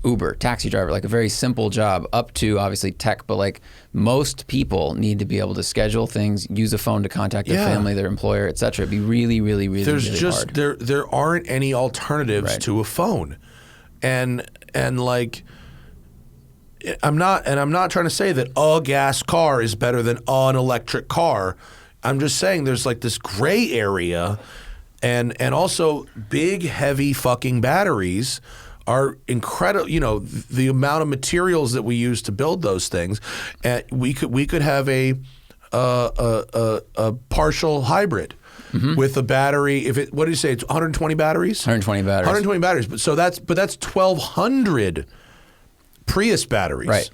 Uber, taxi driver, like a very simple job, up to obviously tech, but like most people need to be able to schedule things, use a phone to contact their family, their employer, etc. It'd be really, really, really, There's really just hard. There aren't any alternatives to a phone, and like I'm not trying to say that a gas car is better than an electric car. I'm just saying there's like this gray area, and also big, heavy fucking batteries are incredible. The amount of materials that we use to build those things. We could have a partial hybrid mm-hmm. with a battery. What did you say? It's 120 batteries. 120 batteries. 120 batteries. But that's 1,200 Prius batteries. Right.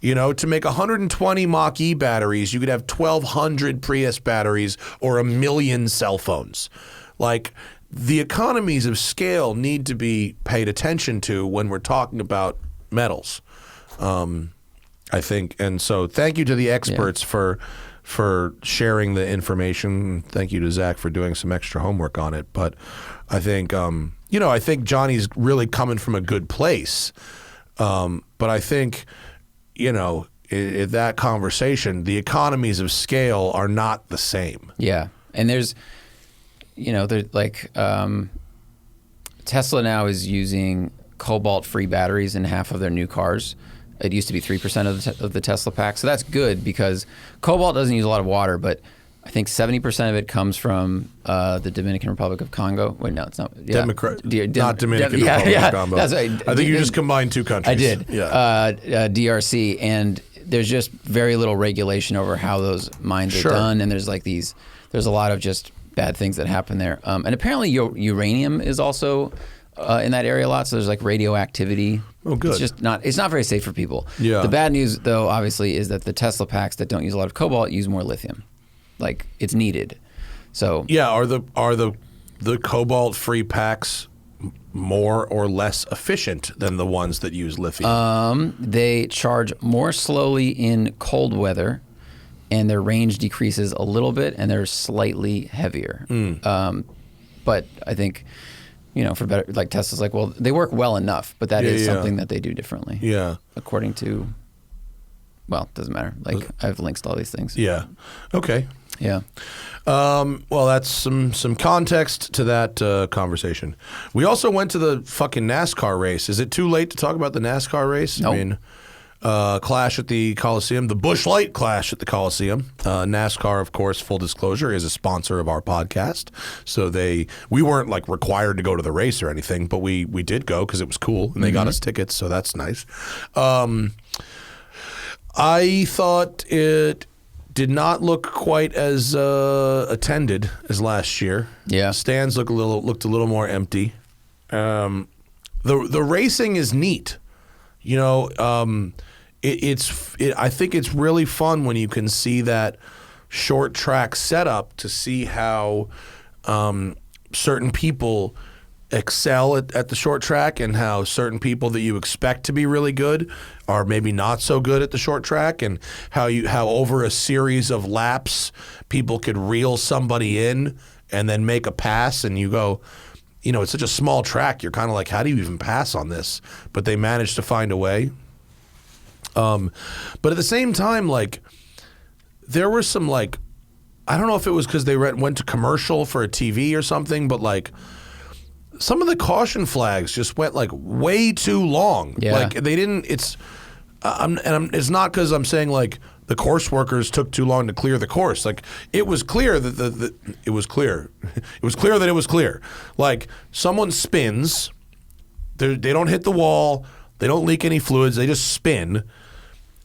To make 120 Mach-E batteries, you could have 1,200 Prius batteries or 1 million cell phones. Like, the economies of scale need to be paid attention to when we're talking about metals, I think. And so thank you to the experts for sharing the information. Thank you to Zach for doing some extra homework on it. But I think, I think Jonny's really coming from a good place. But I think, in that conversation, the economies of scale are not the same. Yeah. And there's... they're like Tesla now is using cobalt-free batteries in half of their new cars. It used to be 3% of the Tesla pack, so that's good because cobalt doesn't use a lot of water, but I think 70% of it comes from the Dominican Republic of Congo. Wait, no, it's not. Yeah. Not Dominican Republic of Congo. That's right. I think you just combined two countries. I did. Yeah. DRC, and there's just very little regulation over how those mines are done, and there's a lot of just bad things that happen there. And apparently uranium is also in that area a lot, so there's like radioactivity. Oh, good. It's not very safe for people. Yeah. The bad news, though, obviously, is that the Tesla packs that don't use a lot of cobalt use more lithium. Like, it's needed. So yeah, are the cobalt-free packs more or less efficient than the ones that use lithium? They charge more slowly in cold weather, and their range decreases a little bit, and they're slightly heavier. But I think, for better, like Tesla's like, well, they work well enough, but that is something that they do differently. Yeah. According to, well, it doesn't matter. Like, I have links to all these things. Yeah. Okay. Yeah. Well, that's some context to that conversation. We also went to the fucking NASCAR race. Is it too late to talk about the NASCAR race? Nope. I mean, clash at the Coliseum, the Busch Light clash at the Coliseum. NASCAR, of course, full disclosure, is a sponsor of our podcast. So we weren't like required to go to the race or anything, but we did go because it was cool and they got us tickets. So that's nice. I thought it did not look quite as attended as last year. Yeah, stands looked a little more empty. The racing is neat. I think it's really fun when you can see that short track setup to see how certain people excel at the short track and how certain people that you expect to be really good are maybe not so good at the short track, and how over a series of laps people could reel somebody in and then make a pass, and you go, it's such a small track, you're kind of like, how do you even pass on this? But they managed to find a way. But at the same time, like, there were some, like, I don't know if it was because they went to commercial for a TV or something, but like, some of the caution flags just went like way too long. Yeah. Like they didn't. It's not because I'm saying like the course workers took too long to clear the course. Like it was clear that it was clear. It was clear that it was clear. Like someone spins, they don't hit the wall, they don't leak any fluids, they just spin,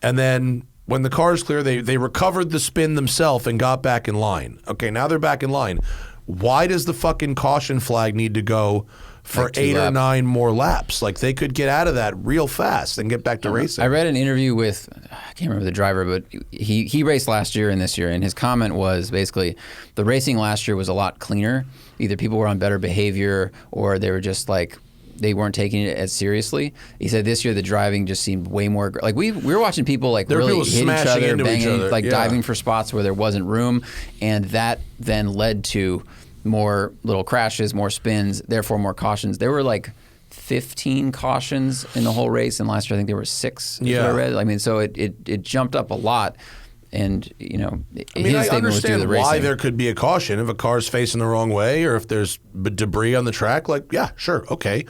and then when the car's clear, they recovered the spin themselves and got back in line. Okay, now they're back in line. Why does the fucking caution flag need to go for like 8 or 9 more laps? Like they could get out of that real fast and get back to racing. I read an interview with, I can't remember the driver, but he raced last year and this year, and his comment was basically the racing last year was a lot cleaner. Either people were on better behavior or they were just like, they weren't taking it as seriously. He said this year the driving just seemed way more like we were watching people like really hit each other, banging, like diving for spots where there wasn't room, and that then led to more little crashes, more spins, therefore more cautions. There were like 15 cautions in the whole race, and last year I think there were 6. Is what I read. I mean, so it jumped up a lot. And I understand why there could be a caution if a car's facing the wrong way or if there's debris on the track. Like, yeah, sure, okay.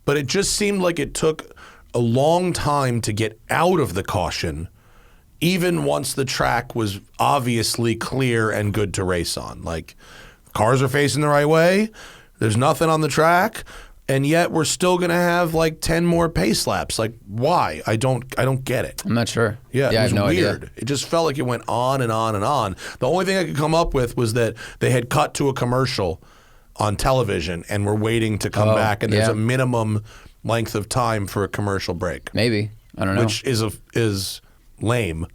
But it just seemed like it took a long time to get out of the caution, even once the track was obviously clear and good to race on. Like, cars are facing the right way, there's nothing on the track, and yet we're still going to have like 10 more pace laps. Like, why? I don't get it. I'm not sure. Yeah, it was I have no weird. idea. It just felt like it went on and on and on. The only thing I could come up with was that they had cut to a commercial on television and were waiting to come back, and there's a minimum length of time for a commercial break. Maybe. I don't know. Which is lame.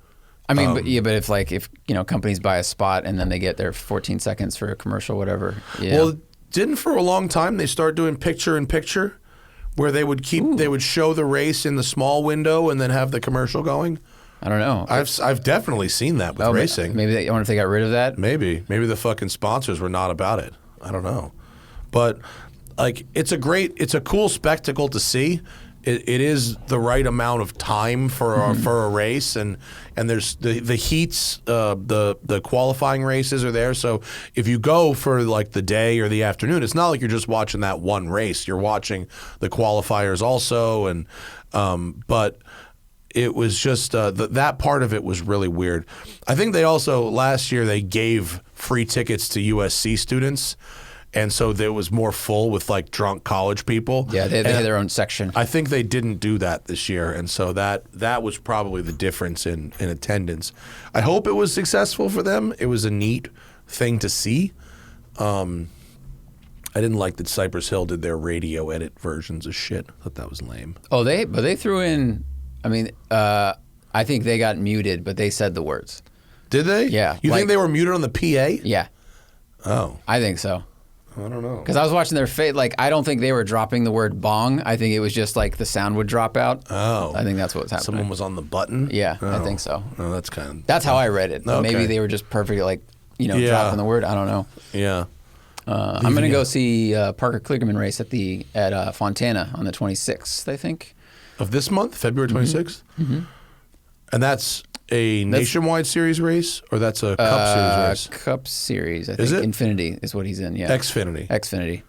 I mean, but if companies buy a spot and then they get their 14 seconds for a commercial, whatever. Yeah. Well, didn't for a long time they start doing picture-in-picture where they would show the race in the small window and then have the commercial going? I don't know. I've definitely seen that with racing. I wonder if they got rid of that. Maybe the fucking sponsors were not about it. I don't know. But like it's a cool spectacle to see. It is the right amount of time for a race, and there's the heats, the qualifying races are there. So if you go for like the day or the afternoon, it's not like you're just watching that one race. You're watching the qualifiers also, and but it was just that part of it was really weird. I think they also last year they gave free tickets to USC students, and so it was more full with like drunk college people. Yeah, they had their own section. I think they didn't do that this year, and so that was probably the difference in attendance. I hope it was successful for them. It was a neat thing to see. I didn't like that Cypress Hill did their radio edit versions of shit. I thought that was lame. Oh, they threw in. I mean, I think they got muted, but they said the words. Did they? Yeah. You think they were muted on the PA? Yeah. Oh. I think so. I don't know. Because I was watching their face. Like, I don't think they were dropping the word bong. I think it was just like the sound would drop out. Oh. I think that's what was happening. Someone was on the button? Yeah, Oh. I think so. Oh, that's kind of... That's how I read it. But Okay. maybe they were just perfect, like, dropping the word. I don't know. Yeah. I'm going to go see Parker Kligerman race at Fontana on the 26th, I think. Of this month? February 26th? Mm-hmm. And that's a nationwide series race, or that's a Cup Series race? Cup Series, I think. Is it? Infinity is what he's in, yeah. Xfinity.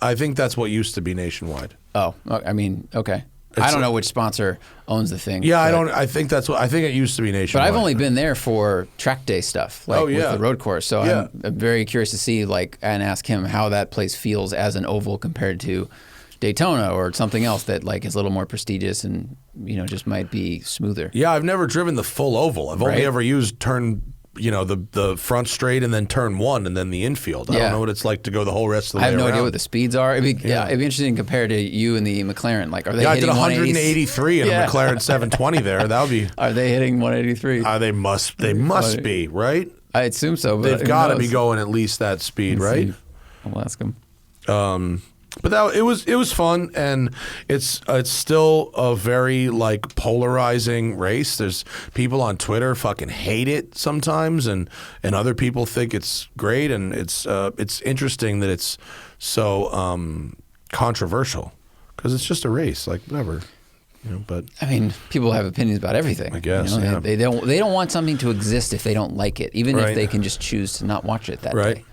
I think that's what used to be nationwide. Oh, I mean, okay. I don't know which sponsor owns the thing. Yeah, I think it used to be nationwide. But I've only been there for track day stuff, like with the road course. So Yeah. I'm very curious to see, and ask him how that place feels as an oval compared to Daytona or something else that like is a little more prestigious and just might be smoother. Yeah, I've never driven the full oval. I've only ever used turn, the front straight and then turn one and then the infield. I don't know what it's like to go the whole rest of the way I have no around. idea what the speeds are. It'd be interesting compared to you and the McLaren. Like, are they I hitting did 183 in a McLaren 720 there. That would be. Are they hitting 183? They must be, right? I assume so. But They've got to be going at least that speed, right? I'll ask them. But it was fun, and it's still a very like polarizing race. There's people on Twitter fucking hate it sometimes, and other people think it's great, and it's interesting that it's so controversial because it's just a race, like whatever. But I mean, people have opinions about everything. I guess they don't want something to exist if they don't like it, even if they can just choose to not watch it that day.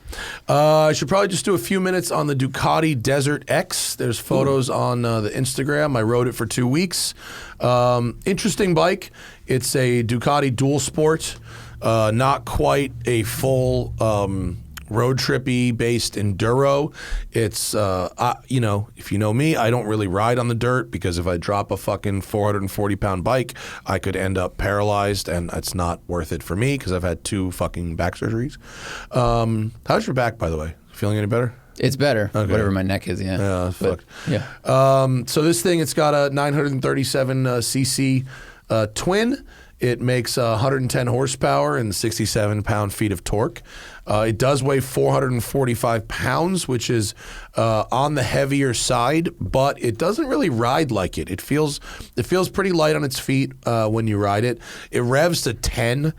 I should probably just do a few minutes on the Ducati Desert X. There's photos on the Instagram. I rode it for 2 weeks. Interesting bike. It's a Ducati Dual Sport, not quite a full road trippy based enduro. It's if you know me, I don't really ride on the dirt because if I drop a fucking 440-pound bike, I could end up paralyzed, and it's not worth it for me because I've had 2 fucking back surgeries. How's your back, by the way? Feeling any better? It's better. Okay. Whatever my neck is, yeah. Yeah, fuck. Yeah. So this thing, it's got a 937 cc twin. It makes 110 horsepower and 67 pound-feet of torque. It does weigh 445 pounds, which is on the heavier side, but it doesn't really ride like it. It feels pretty light on its feet when you ride it. It revs to 10,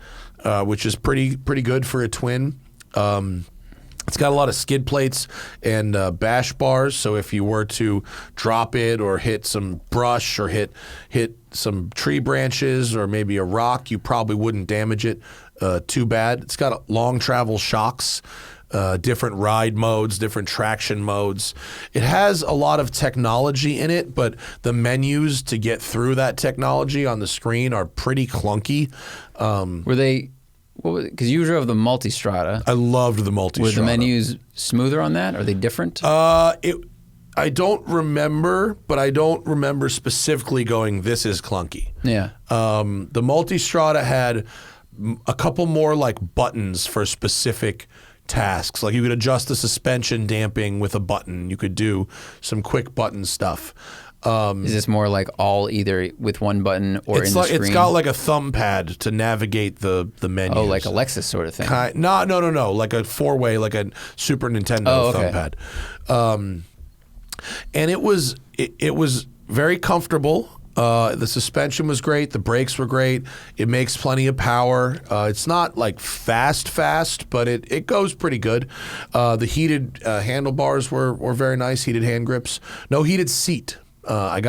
which is pretty good for a twin. It's got a lot of skid plates and bash bars, so if you were to drop it or hit some brush or hit some tree branches or maybe a rock, you probably wouldn't damage it too bad. It's got long travel shocks, different ride modes, different traction modes. It has a lot of technology in it, but the menus to get through that technology on the screen are pretty clunky. Were they... Because you drove the Multistrada. I loved the Multistrada. Were the menus smoother on that? Are they different? I don't remember, but I don't remember specifically going, this is clunky. Yeah. The Multistrada had a couple more like buttons for specific tasks. Like you could adjust the suspension damping with a button. You could do some quick button stuff. Is this more like all either with one button or in the screen? It's got like a thumb pad to navigate the menus. Oh, like a Lexus sort of thing. No. Like a 4-way, like a Super Nintendo thumb pad. And it was very comfortable. The suspension was great. The brakes were great. It makes plenty of power. It's not like fast, but it goes pretty good. The heated handlebars were very nice. Heated hand grips. No heated seat. I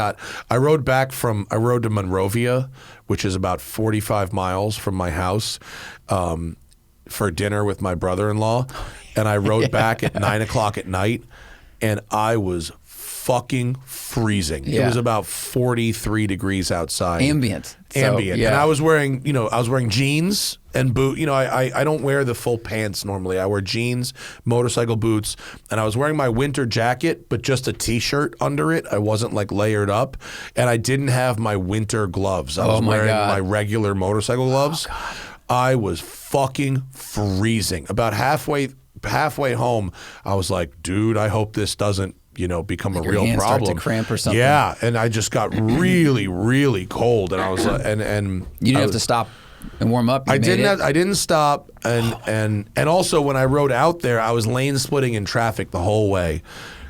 rode to Monrovia, which is about 45 miles from my house, for dinner with my brother-in-law. And I rode back at 9 o'clock at night, and I was fucking freezing. Yeah. It was about 43 degrees outside. Ambient. Ambient. So, yeah. And I was wearing jeans and boot. I don't wear the full pants normally. I wear jeans, motorcycle boots, and I was wearing my winter jacket, but just a t-shirt under it. I wasn't like layered up, and I didn't have my winter gloves. I was wearing my regular motorcycle gloves. I was fucking freezing. About halfway home, I was like, dude, I hope this doesn't become a real hands problem. start to cramp or something. Yeah, and I just got really, really cold, and I was and you didn't have to stop and warm up. I didn't stop, and also when I rode out there, I was lane splitting in traffic the whole way,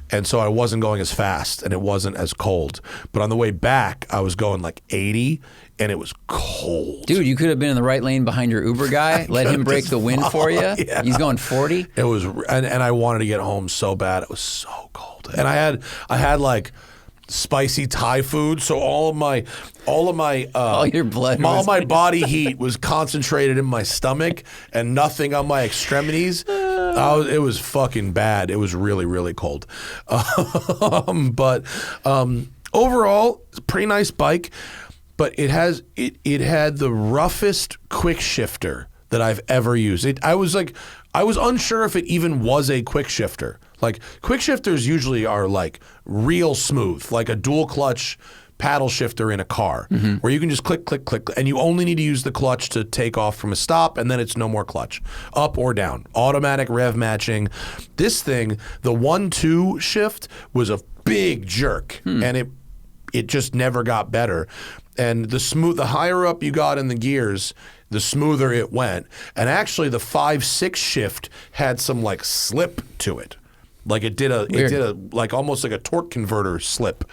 and so I wasn't going as fast, and it wasn't as cold. But on the way back, I was going like 80, and it was cold. Dude, you could have been in the right lane behind your Uber guy. Let him break the wind for you. Yeah. He's going 40. It was, and I wanted to get home so bad. It was so cold, and I had like spicy Thai food, so all my your blood, all my body heat was concentrated in my stomach, and nothing on my extremities. It was fucking bad. It was really, really cold. But overall, it's a pretty nice bike. But it had the roughest quick shifter that I've ever used. I was unsure if it even was a quick shifter. Like, quick shifters usually are like real smooth, like a dual clutch paddle shifter in a car, where you can just click, click, click, and you only need to use the clutch to take off from a stop, and then it's no more clutch, up or down, automatic rev matching. This thing, the 1-2 shift was a big jerk, and it just never got better. And the higher up you got in the gears, the smoother it went. And actually, the 5-6 shift had some like slip to it, like it did a like almost like a torque converter slip.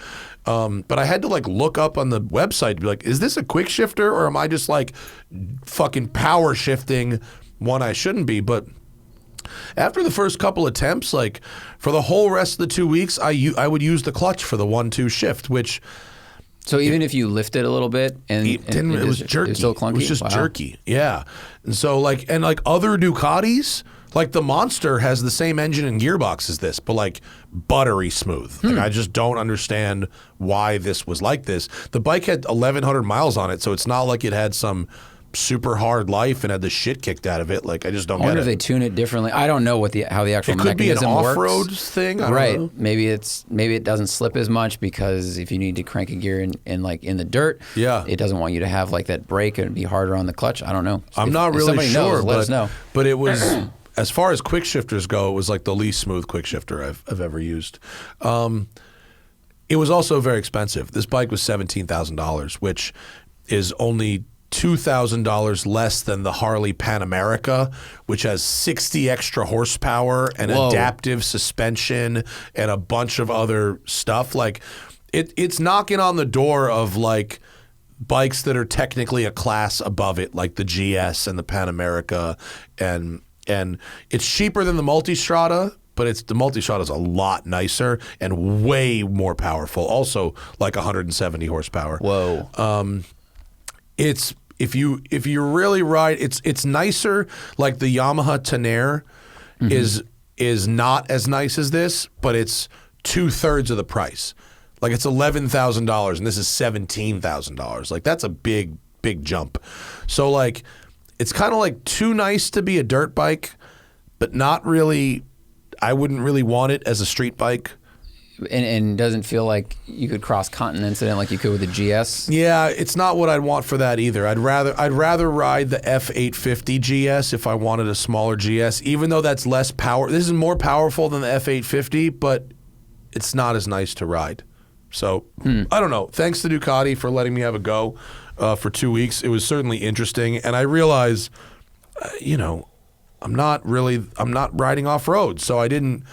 But I had to like look up on the website to be like, is this a quick shifter, or am I just like fucking power shifting when I shouldn't be? But after the first couple attempts, like for the whole rest of the 2 weeks, I would use the clutch for the 1-2 shift, which. So even if you lift it a little bit and it was jerky. It was still clunky? It was just jerky. Yeah. And so like other Ducatis, like the Monster has the same engine and gearbox as this, but like buttery smooth. Like I just don't understand why this was like this. The bike had 1,100 miles on it, so it's not like it had some super hard life and had the shit kicked out of it. Like I just don't get it. I wonder if they tune it differently. I don't know how the actual mechanism works. It could be an off-road thing. I don't know. Maybe it doesn't slip as much because if you need to crank a gear in the dirt, it doesn't want you to have like that brake and be harder on the clutch. I don't know. I'm not really sure, let us know. But it was as far as quick shifters go, it was like the least smooth quick shifter I've ever used. It was also very expensive. This bike was $17,000, which is only $2,000 less than the Harley Panamera, which has 60 extra horsepower and adaptive suspension and a bunch of other stuff. Like it's knocking on the door of like bikes that are technically a class above it, like the GS and the Panamera, and it's cheaper than the Multistrada. But the Multistrada is a lot nicer and way more powerful. Also, like 170 horsepower. Whoa! It's if you really ride, it's nicer. Like the Yamaha Tenere is not as nice as this, but it's 2/3 of the price. Like it's $11,000 and this is $17,000. Like that's a big jump. So like it's kind of like too nice to be a dirt bike, but not really. I wouldn't really want it as a street bike. And doesn't feel like you could cross continents in it like you could with the GS. Yeah, it's not what I'd want for that either. I'd rather ride the F850 GS if I wanted a smaller GS, even though that's less power. This is more powerful than the F850, but it's not as nice to ride. So I don't know. Thanks to Ducati for letting me have a go for 2 weeks. It was certainly interesting, and I realize, I'm not riding off road, so I didn't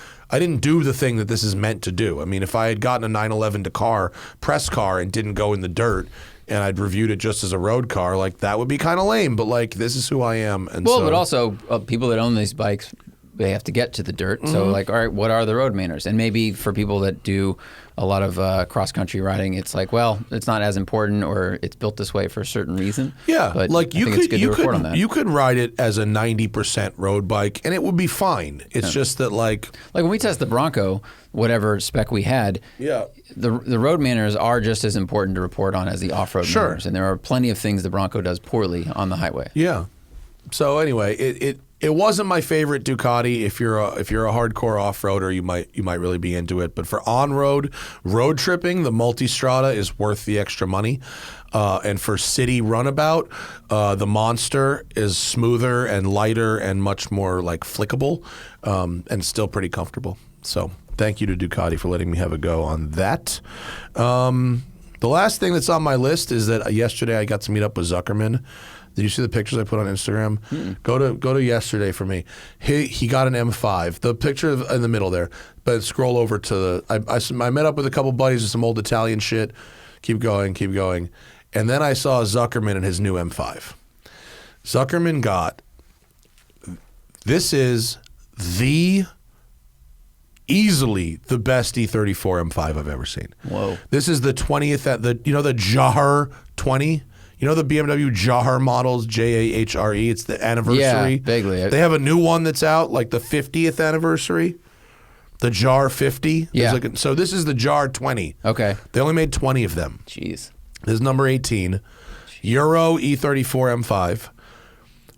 do the thing that this is meant to do. I mean, if I had gotten a 911 Dakar press car and didn't go in the dirt and I'd reviewed it just as a road car, like that would be kind of lame, but like this is who I am. And but also people that own these bikes they have to get to the dirt. So like, all right, what are the road manners? And maybe for people that do a lot of cross country riding, it's like, well, it's not as important, or it's built this way for a certain reason. Yeah, but like I think it's good to report on that. you could ride it as a 90% road bike, and it would be fine. It's just that like when we test the Bronco, whatever spec we had, the road manners are just as important to report on as the off-road manners, and there are plenty of things the Bronco does poorly on the highway. Yeah. So anyway, it wasn't my favorite Ducati. If you're a hardcore off-roader, you might really be into it. But for on-road road tripping, the Multistrada is worth the extra money. And for city runabout, the Monster is smoother and lighter and much more like flickable, and still pretty comfortable. So thank you to Ducati for letting me have a go on that. The last thing that's on my list is that yesterday I got to meet up with Zuckerman. Did you see the pictures I put on Instagram? Go to yesterday for me. He got an M5. The picture in the middle there. But scroll over to the. I met up with a couple buddies with some old Italian shit. Keep going. And then I saw Zuckerman in his new M5. Zuckerman got. This is easily the best E34 M5 I've ever seen. Whoa. This is the 20th, the Jahre 20? You know the BMW Jahre models, Jahre? It's the anniversary. Yeah, vaguely. They have a new one that's out, like the 50th anniversary. The Jahre 50. Yeah. So this is the Jahre 20. Okay. They only made 20 of them. Jeez. This is number 18. Euro E34 M5.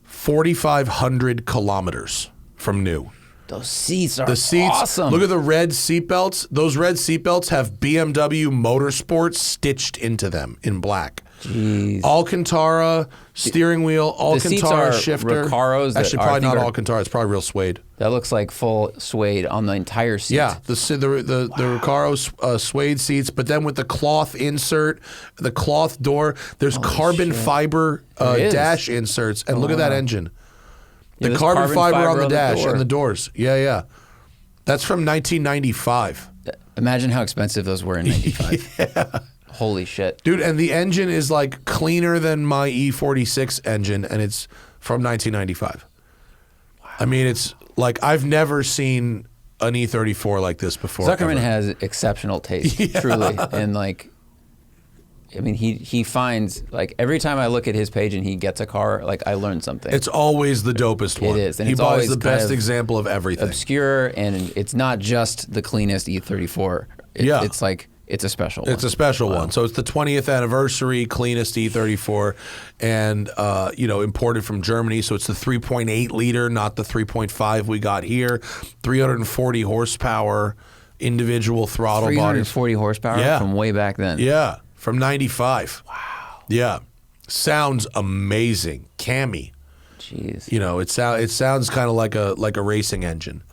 4,500 kilometers from new. Those seats are awesome. Look at the red seat belts. Those red seat belts have BMW Motorsport stitched into them in black. Jeez. Alcantara steering wheel, Alcantara shifter. Recaros. Actually, probably not Alcantara. It's probably real suede. That looks like full suede on the entire seat. Yeah, the Recaro suede seats, but then with the cloth insert, the cloth door. There's carbon fiber dash inserts, and look at that engine. The carbon fiber on the dash and the doors. Yeah. That's from 1995. Imagine how expensive those were in 95. Yeah. Holy shit. Dude, and the engine is like cleaner than my E46 engine, and it's from 1995. Wow. I mean, it's like I've never seen an E34 like this before. Zuckerman has exceptional taste, truly. And like, I mean, he finds, like, every time I look at his page and he gets a car, like, I learn something. It's always the dopest one. It is. And he it's buys always the best kind of example of everything. Obscure, and it's not just the cleanest E34. It's like, it's a special one. It's a special one. So it's the 20th anniversary, cleanest E34, and, imported from Germany. So it's the 3.8 liter, not the 3.5 we got here. 340 horsepower, individual throttle bodies. 340 horsepower from way back then. Yeah. From 95. Wow. Yeah. Sounds amazing. Cammy. Jeez. It sounds kind of like a racing engine.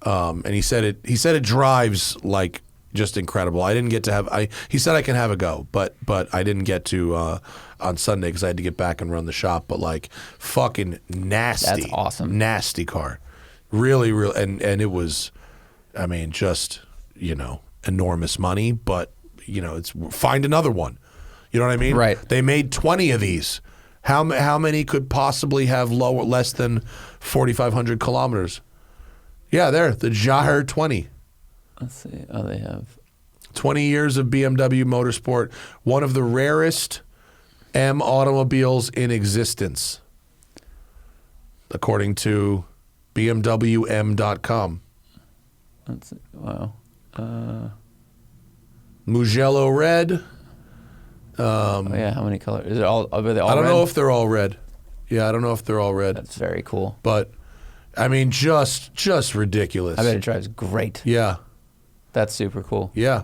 And he said it drives like just incredible. I didn't get to have he said I can have a go, but I didn't get to on Sunday because I had to get back and run the shop, but like fucking nasty. That's awesome. Nasty car. Really and it was, I mean, just, enormous money, but it's find another one. You know what I mean? Right. They made 20 of these. How many could possibly have less than 4,500 kilometers? Yeah, the Jahre 20. Let's see. Oh, they have 20 years of BMW Motorsport. One of the rarest M automobiles in existence, according to BMWM.com. Let's see. Wow. Mugello red. How many colors? Is it all? Are they all I don't red? know if they're all red. Yeah, I don't know if they're all red. That's very cool. But, I mean, just ridiculous. I bet it drives great. Yeah. That's super cool. Yeah.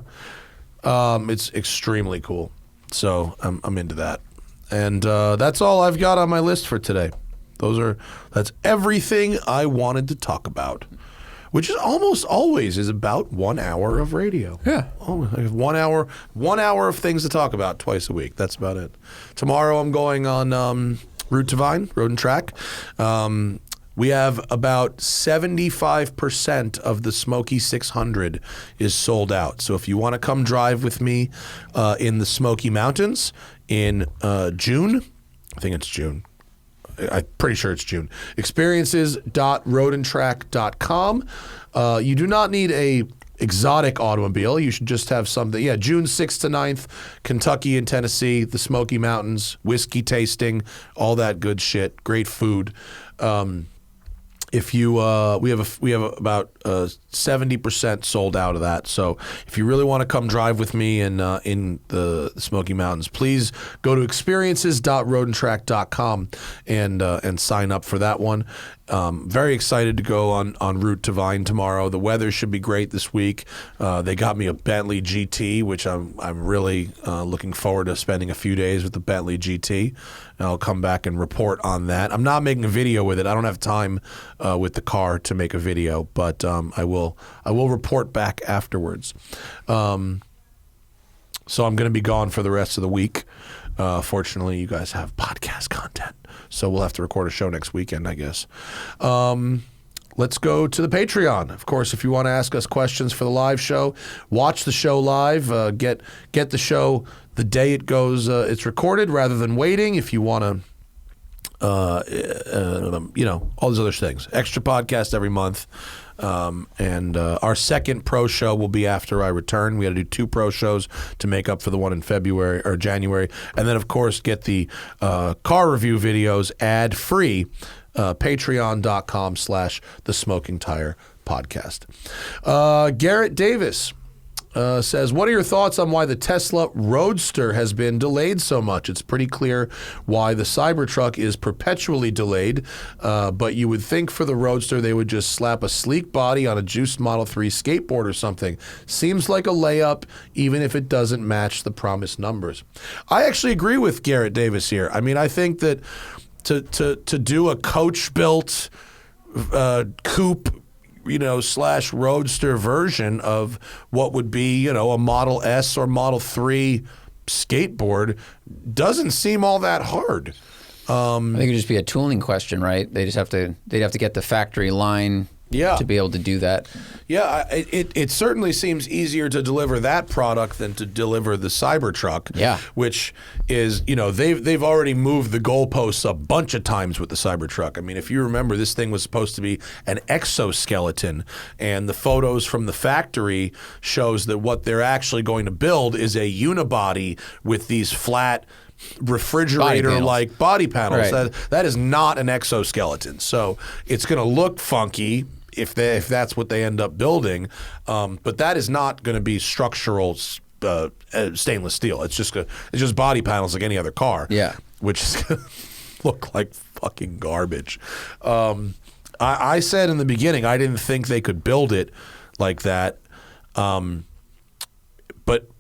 It's extremely cool. So I'm into that. And that's all I've got on my list for today. That's everything I wanted to talk about. Which is almost always is about 1 hour of radio. Yeah. Oh, I have 1 hour of things to talk about twice a week. That's about it. Tomorrow I'm going on Route to Vine, Road and Track. We have about 75% of the Smoky 600 is sold out. So if you want to come drive with me in the Smoky Mountains in June, I think it's June. I'm pretty sure it's June. Experiences.roadandtrack.com. You do not need a exotic automobile. You should just have something. Yeah, June 6th to 9th, Kentucky and Tennessee, the Smoky Mountains, whiskey tasting, all that good shit. Great food. If you we have about 70% sold out of that. So if you really want to come drive with me in the Smoky Mountains, please go to experiences.roadandtrack.com and sign up for that one. Very excited to go on route to Vine tomorrow. The weather should be great this week. They got me a Bentley GT, which I'm really looking forward to spending a few days with the Bentley GT. And I'll come back and report on that. I'm not making a video with it. I don't have time with the car to make a video, but I will report back afterwards. So I'm going to be gone for the rest of the week. Fortunately, you guys have podcast content, so we'll have to record a show next weekend, I guess. Let's go to the Patreon. Of course, if you want to ask us questions for the live show, watch the show live. Get the show the day it goes. It's recorded rather than waiting. If you want to, all those other things. Extra podcast every month. And our second pro show will be after I return. We got to do 2 pro shows to make up for the one in February or January. And then, of course, get the car review videos ad-free. Patreon.com/The Smoking Tire Podcast. Garrett Davis says, what are your thoughts on why the Tesla Roadster has been delayed so much? It's pretty clear why the Cybertruck is perpetually delayed, but you would think for the Roadster they would just slap a sleek body on a juiced Model 3 skateboard or something. Seems like a layup, even if it doesn't match the promised numbers. I actually agree with Garrett Davis here. I mean, I think that to do a coach-built coupe, / Roadster version of what would be, a Model S or Model 3 skateboard doesn't seem all that hard. I think it'd just be a tooling question, right? They'd have to get the factory line to be able to do that. Yeah, it certainly seems easier to deliver that product than to deliver the Cybertruck. Yeah, which is, they've already moved the goalposts a bunch of times with the Cybertruck. I mean, if you remember, this thing was supposed to be an exoskeleton, and the photos from the factory shows that what they're actually going to build is a unibody with these flat refrigerator-like body panels. Right. That is not an exoskeleton. So it's going to look funky if that's what they end up building, but that is not going to be structural stainless steel. It's just body panels like any other car. Yeah, which is going to look like fucking garbage. I said in the beginning I didn't think they could build it like that, and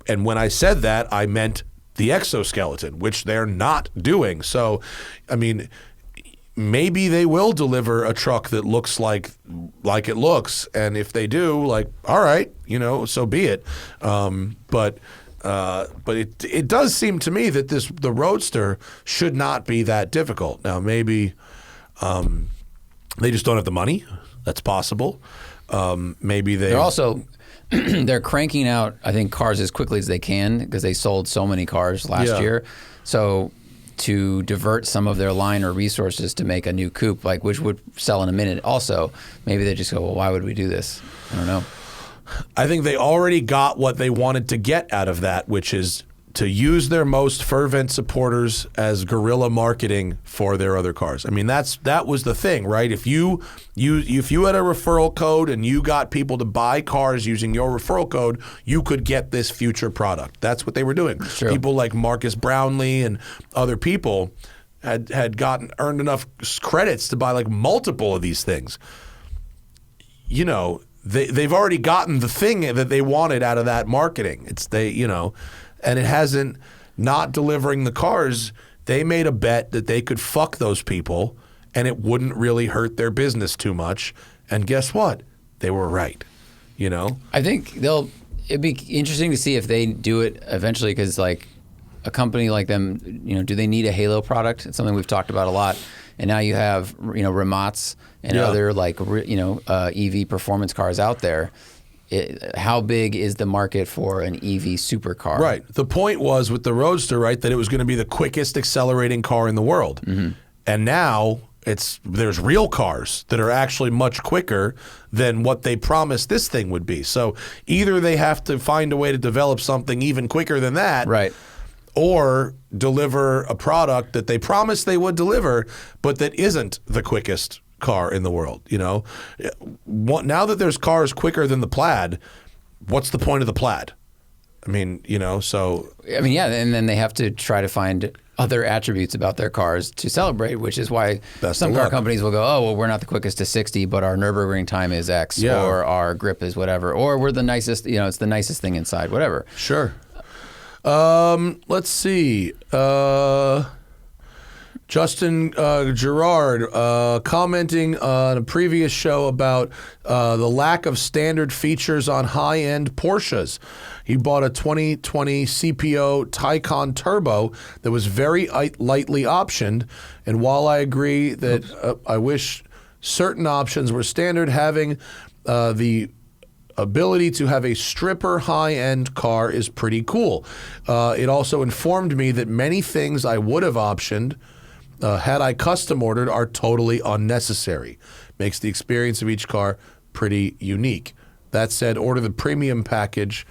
when I said that I meant the exoskeleton, which they're not doing. So, I mean, maybe they will deliver a truck that looks like it looks, and if they do, all right, so be it. But it does seem to me that the Roadster should not be that difficult. Now, maybe they just don't have the money. That's possible. Maybe they're also they're cranking out, I think, cars as quickly as they can because they sold so many cars last year. So to divert some of their line or resources to make a new coupe, which would sell in a minute also, maybe they just go, well, why would we do this? I don't know. I think they already got what they wanted to get out of that, which is to use their most fervent supporters as guerrilla marketing for their other cars. I mean, that was the thing, right? If you had a referral code and you got people to buy cars using your referral code, you could get this future product. That's what they were doing. Sure. People like Marcus Brownlee and other people had earned enough credits to buy multiple of these things. They've already gotten the thing that they wanted out of that marketing. And it hasn't not delivering the cars. They made a bet that they could fuck those people and it wouldn't really hurt their business too much. And guess what? They were right. I think it'd be interesting to see if they do it eventually, because a company like them, do they need a Halo product? It's something we've talked about a lot. And now you have, Rimacs and other EV performance cars out there. How big is the market for an EV supercar? Right. The point was with the Roadster, right, that it was going to be the quickest accelerating car in the world. Mm-hmm. And now there's real cars that are actually much quicker than what they promised this thing would be. So either they have to find a way to develop something even quicker than that, Right. or deliver a product that they promised they would deliver, but that isn't the quickest car in the world. You know, now that there's cars quicker than the Plaid, what's the point of the Plaid? I mean, you know, so I mean, yeah, and then they have to try to find other attributes about their cars to celebrate, which is why some car companies will go, oh, well, we're not the quickest to 60, but our Nürburgring time is X, or our grip is whatever, or we're the nicest, you know, it's the nicest thing inside, whatever. Sure. Let's see. Justin Gerard commenting on a previous show about the lack of standard features on high-end Porsches. He bought a 2020 CPO Taycan Turbo that was very lightly optioned, and while I agree that I wish certain options were standard, having the ability to have a stripper high-end car is pretty cool. It also informed me that many things I would have optioned had I custom ordered are totally unnecessary. Makes the experience of each car pretty unique. That said, order the premium package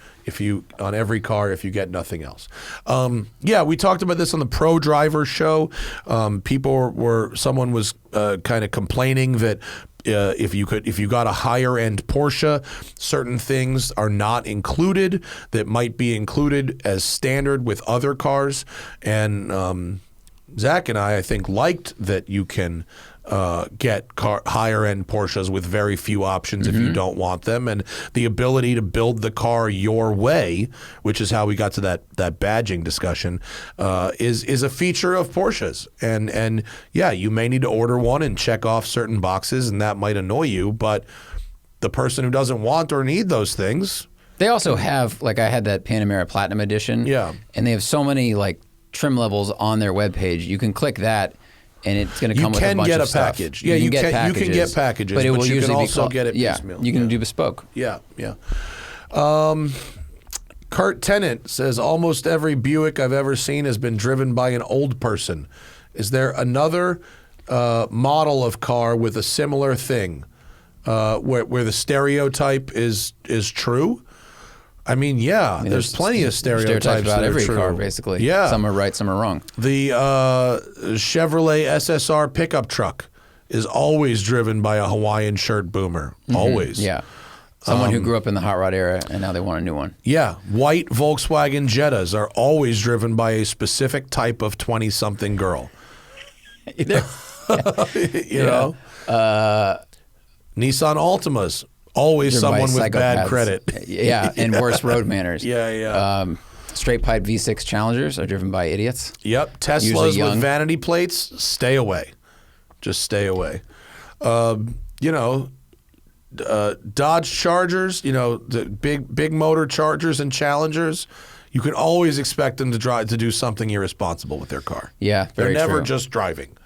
on every car if you get nothing else. Yeah, we talked about this on the Pro Driver show. Someone was kind of complaining that if you got a higher end Porsche, certain things are not included that might be included as standard with other cars. And Zach and I think, liked that you can get higher end Porsches with very few options if you don't want them, and the ability to build the car your way, which is how we got to that badging discussion, is a feature of Porsches. And yeah, you may need to order one and check off certain boxes, and that might annoy you, but the person who doesn't want or need those things. They also have, like, I had that Panamera Platinum Edition. Yeah. And they have so many, like, trim levels on their webpage. You can click that, and it's going to come with a bunch of stuff. You can get a package. Yeah, you can get packages, but you can also get it piecemeal. You can do bespoke. Yeah. Kurt Tennant says, almost every Buick I've ever seen has been driven by an old person. Is there another model of car with a similar thing where the stereotype is true? I mean, there's plenty of stereotypes about every true. car, basically. Yeah. Some are right, some are wrong. The Chevrolet SSR pickup truck is always driven by a Hawaiian shirt boomer. Always. Yeah. Someone who grew up in the hot rod era, and now they want a new one. Yeah. White Volkswagen Jettas are always driven by a specific type of 20-something girl. You know? Nissan Altimas. Always someone with bad credit. Yeah, and worse road manners. Yeah. Straight pipe V6 Challengers are driven by idiots. Yep. Teslas with vanity plates, stay away. Just stay away. Dodge Chargers, the big motor Chargers and Challengers, you can always expect them to do something irresponsible with their car. Yeah, very They're never true. just driving.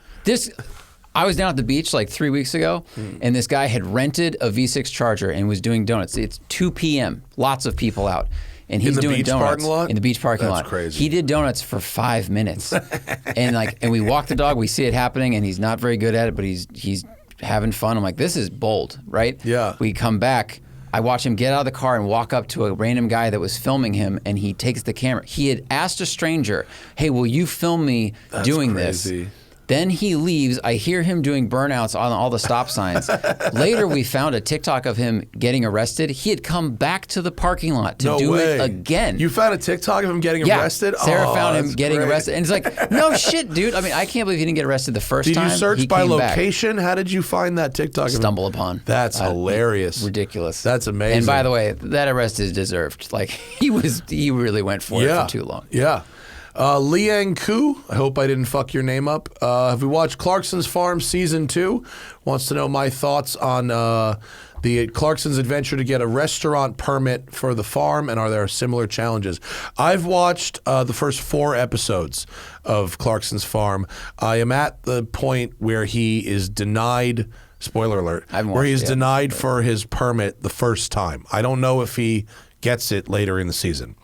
I was down at the beach like 3 weeks ago, and this guy had rented a V6 Charger and was doing donuts. It's 2 p.m., lots of people out, and he's doing donuts parking lot? in the beach parking lot. That's crazy. He did donuts for 5 minutes, and we walk the dog. We see it happening, and he's not very good at it, but he's having fun. I'm like, this is bold, right? Yeah. We come back. I watch him get out of the car and walk up to a random guy that was filming him, and he takes the camera. He had asked a stranger, "Hey, will you film me doing crazy. this?" Then he leaves. I hear him doing burnouts on all the stop signs. Later, we found a TikTok of him getting arrested. He had come back to the parking lot to do it again. You found a TikTok of him getting arrested? Sarah found him getting arrested. And it's like, no shit, dude. I mean, I can't believe he didn't get arrested the first time. Did you search by location? How did you find that TikTok? Stumble upon. That's hilarious. Ridiculous. That's amazing. And by the way, that arrest is deserved. Like, he really went for it for too long. Yeah. Liang Ku, I hope I didn't fuck your name up. Have we watched Clarkson's Farm Season 2? Wants to know my thoughts on the Clarkson's adventure to get a restaurant permit for the farm, and are there similar challenges? I've watched the first 4 episodes of Clarkson's Farm. I am at the point where he is denied, spoiler alert, where he is denied for his permit the first time. I don't know if he gets it later in the season.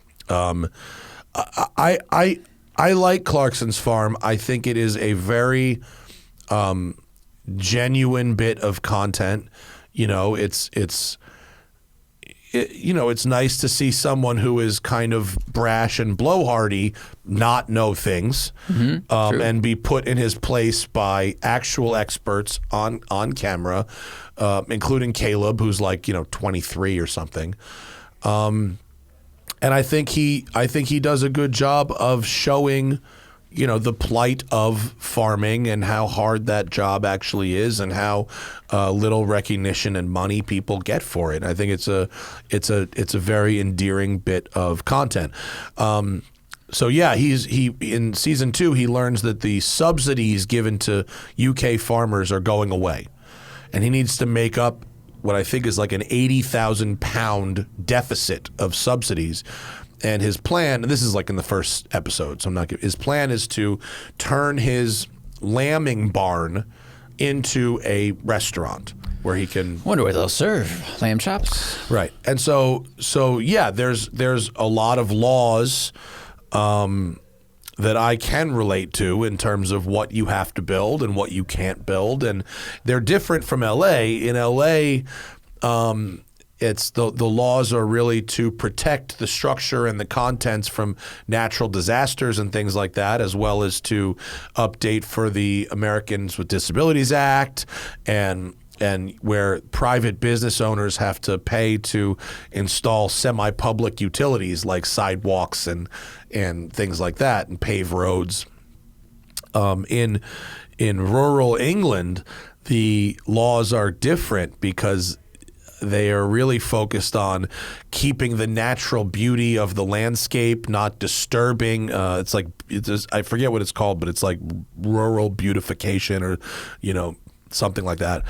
I like Clarkson's Farm. I think it is a very genuine bit of content. You know, it's nice to see someone who is kind of brash and blowhardy not know things, and be put in his place by actual experts on camera, including Caleb, who's like 23 or something. And I think he does a good job of showing the plight of farming and how hard that job actually is, and how little recognition and money people get for it. I think it's a very endearing bit of content. So yeah, he in season 2 he learns that the subsidies given to UK farmers are going away, and he needs to make up what I think is like an £80,000 deficit of subsidies. And his plan, and this is like in the first episode, so his plan is to turn his lambing barn into a restaurant where he can. Wonder where they'll serve lamb chops. Right. And so yeah, there's a lot of laws that I can relate to in terms of what you have to build and what you can't build, and they're different from LA. In LA, it's the laws are really to protect the structure and the contents from natural disasters and things like that, as well as to update for the Americans with Disabilities Act, and where private business owners have to pay to install semi-public utilities like sidewalks and things like that, and pave roads. In rural England, the laws are different because they are really focused on keeping the natural beauty of the landscape, not disturbing. I forget what it's called, but it's like rural beautification or, something like that.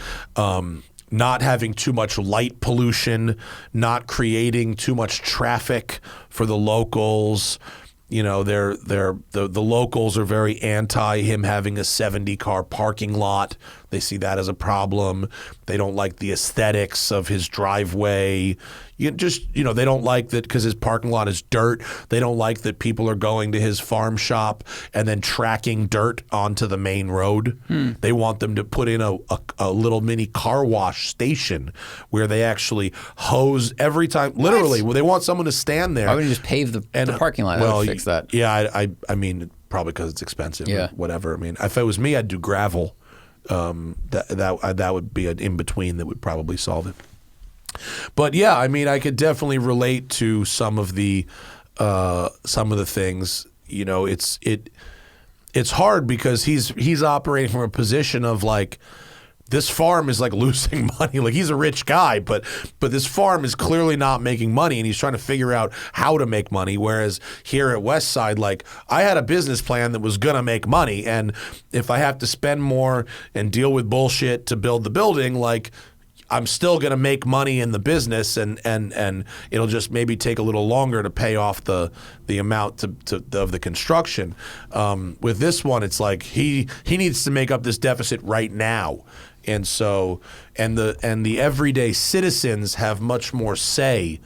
Not having too much light pollution, not creating too much traffic for the locals. The locals are very anti him having a 70-car parking lot. They see that as a problem. They don't like the aesthetics of his driveway. They don't like that because his parking lot is dirt. They don't like that people are going to his farm shop and then tracking dirt onto the main road. They want them to put in a little mini car wash station where they actually hose every time. Literally, they want someone to stand there. Why wouldn't you just pave the parking lot? That would fix that. Yeah, I mean, probably because it's expensive. Yeah. Or whatever. I mean, if it was me, I'd do gravel. That would be an in-between that would probably solve it. But yeah, I mean, I could definitely relate to some of the things. It's hard because he's operating from a position of like, this farm is like losing money. Like, he's a rich guy, but this farm is clearly not making money, and he's trying to figure out how to make money. Whereas here at Westside, like, I had a business plan that was gonna make money, and if I have to spend more and deal with bullshit to build the building, like, I'm still going to make money in the business, and it'll just maybe take a little longer to pay off the amount of the construction. With this one, it's like he needs to make up this deficit right now. And so the everyday citizens have much more say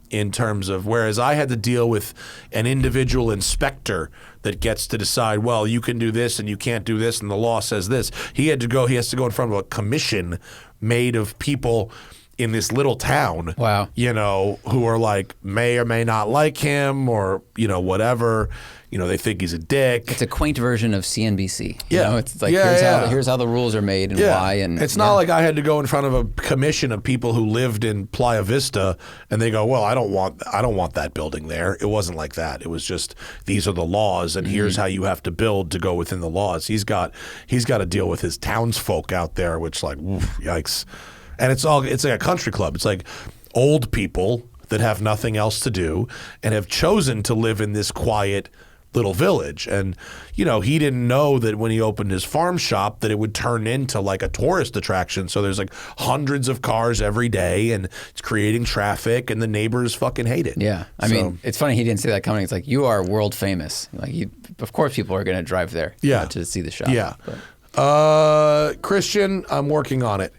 in terms of, whereas I had to deal with an individual inspector that gets to decide, well, you can do this and you can't do this, and the law says this. He has to go in front of a commission made of people in this little town, wow, who are like, may or may not like him, or, whatever. They think he's a dick. It's a quaint version of CNBC. It's like, here's how the rules are made and why. And it's not like I had to go in front of a commission of people who lived in Playa Vista and they go, well, I don't want that building there. It wasn't like that. It was just, these are the laws, and here's how you have to build to go within the laws. He's got to deal with his townsfolk out there, which, like, oof, yikes. And it's like a country club. It's like old people that have nothing else to do and have chosen to live in this quiet little village. And he didn't know that when he opened his farm shop that it would turn into like a tourist attraction. So there's like hundreds of cars every day, and it's creating traffic, and the neighbors fucking hate it. Yeah. I mean, it's funny he didn't see that coming. It's like, you are world famous. Like, of course people are going to drive there to see the shop. Yeah. Christian, I'm working on it.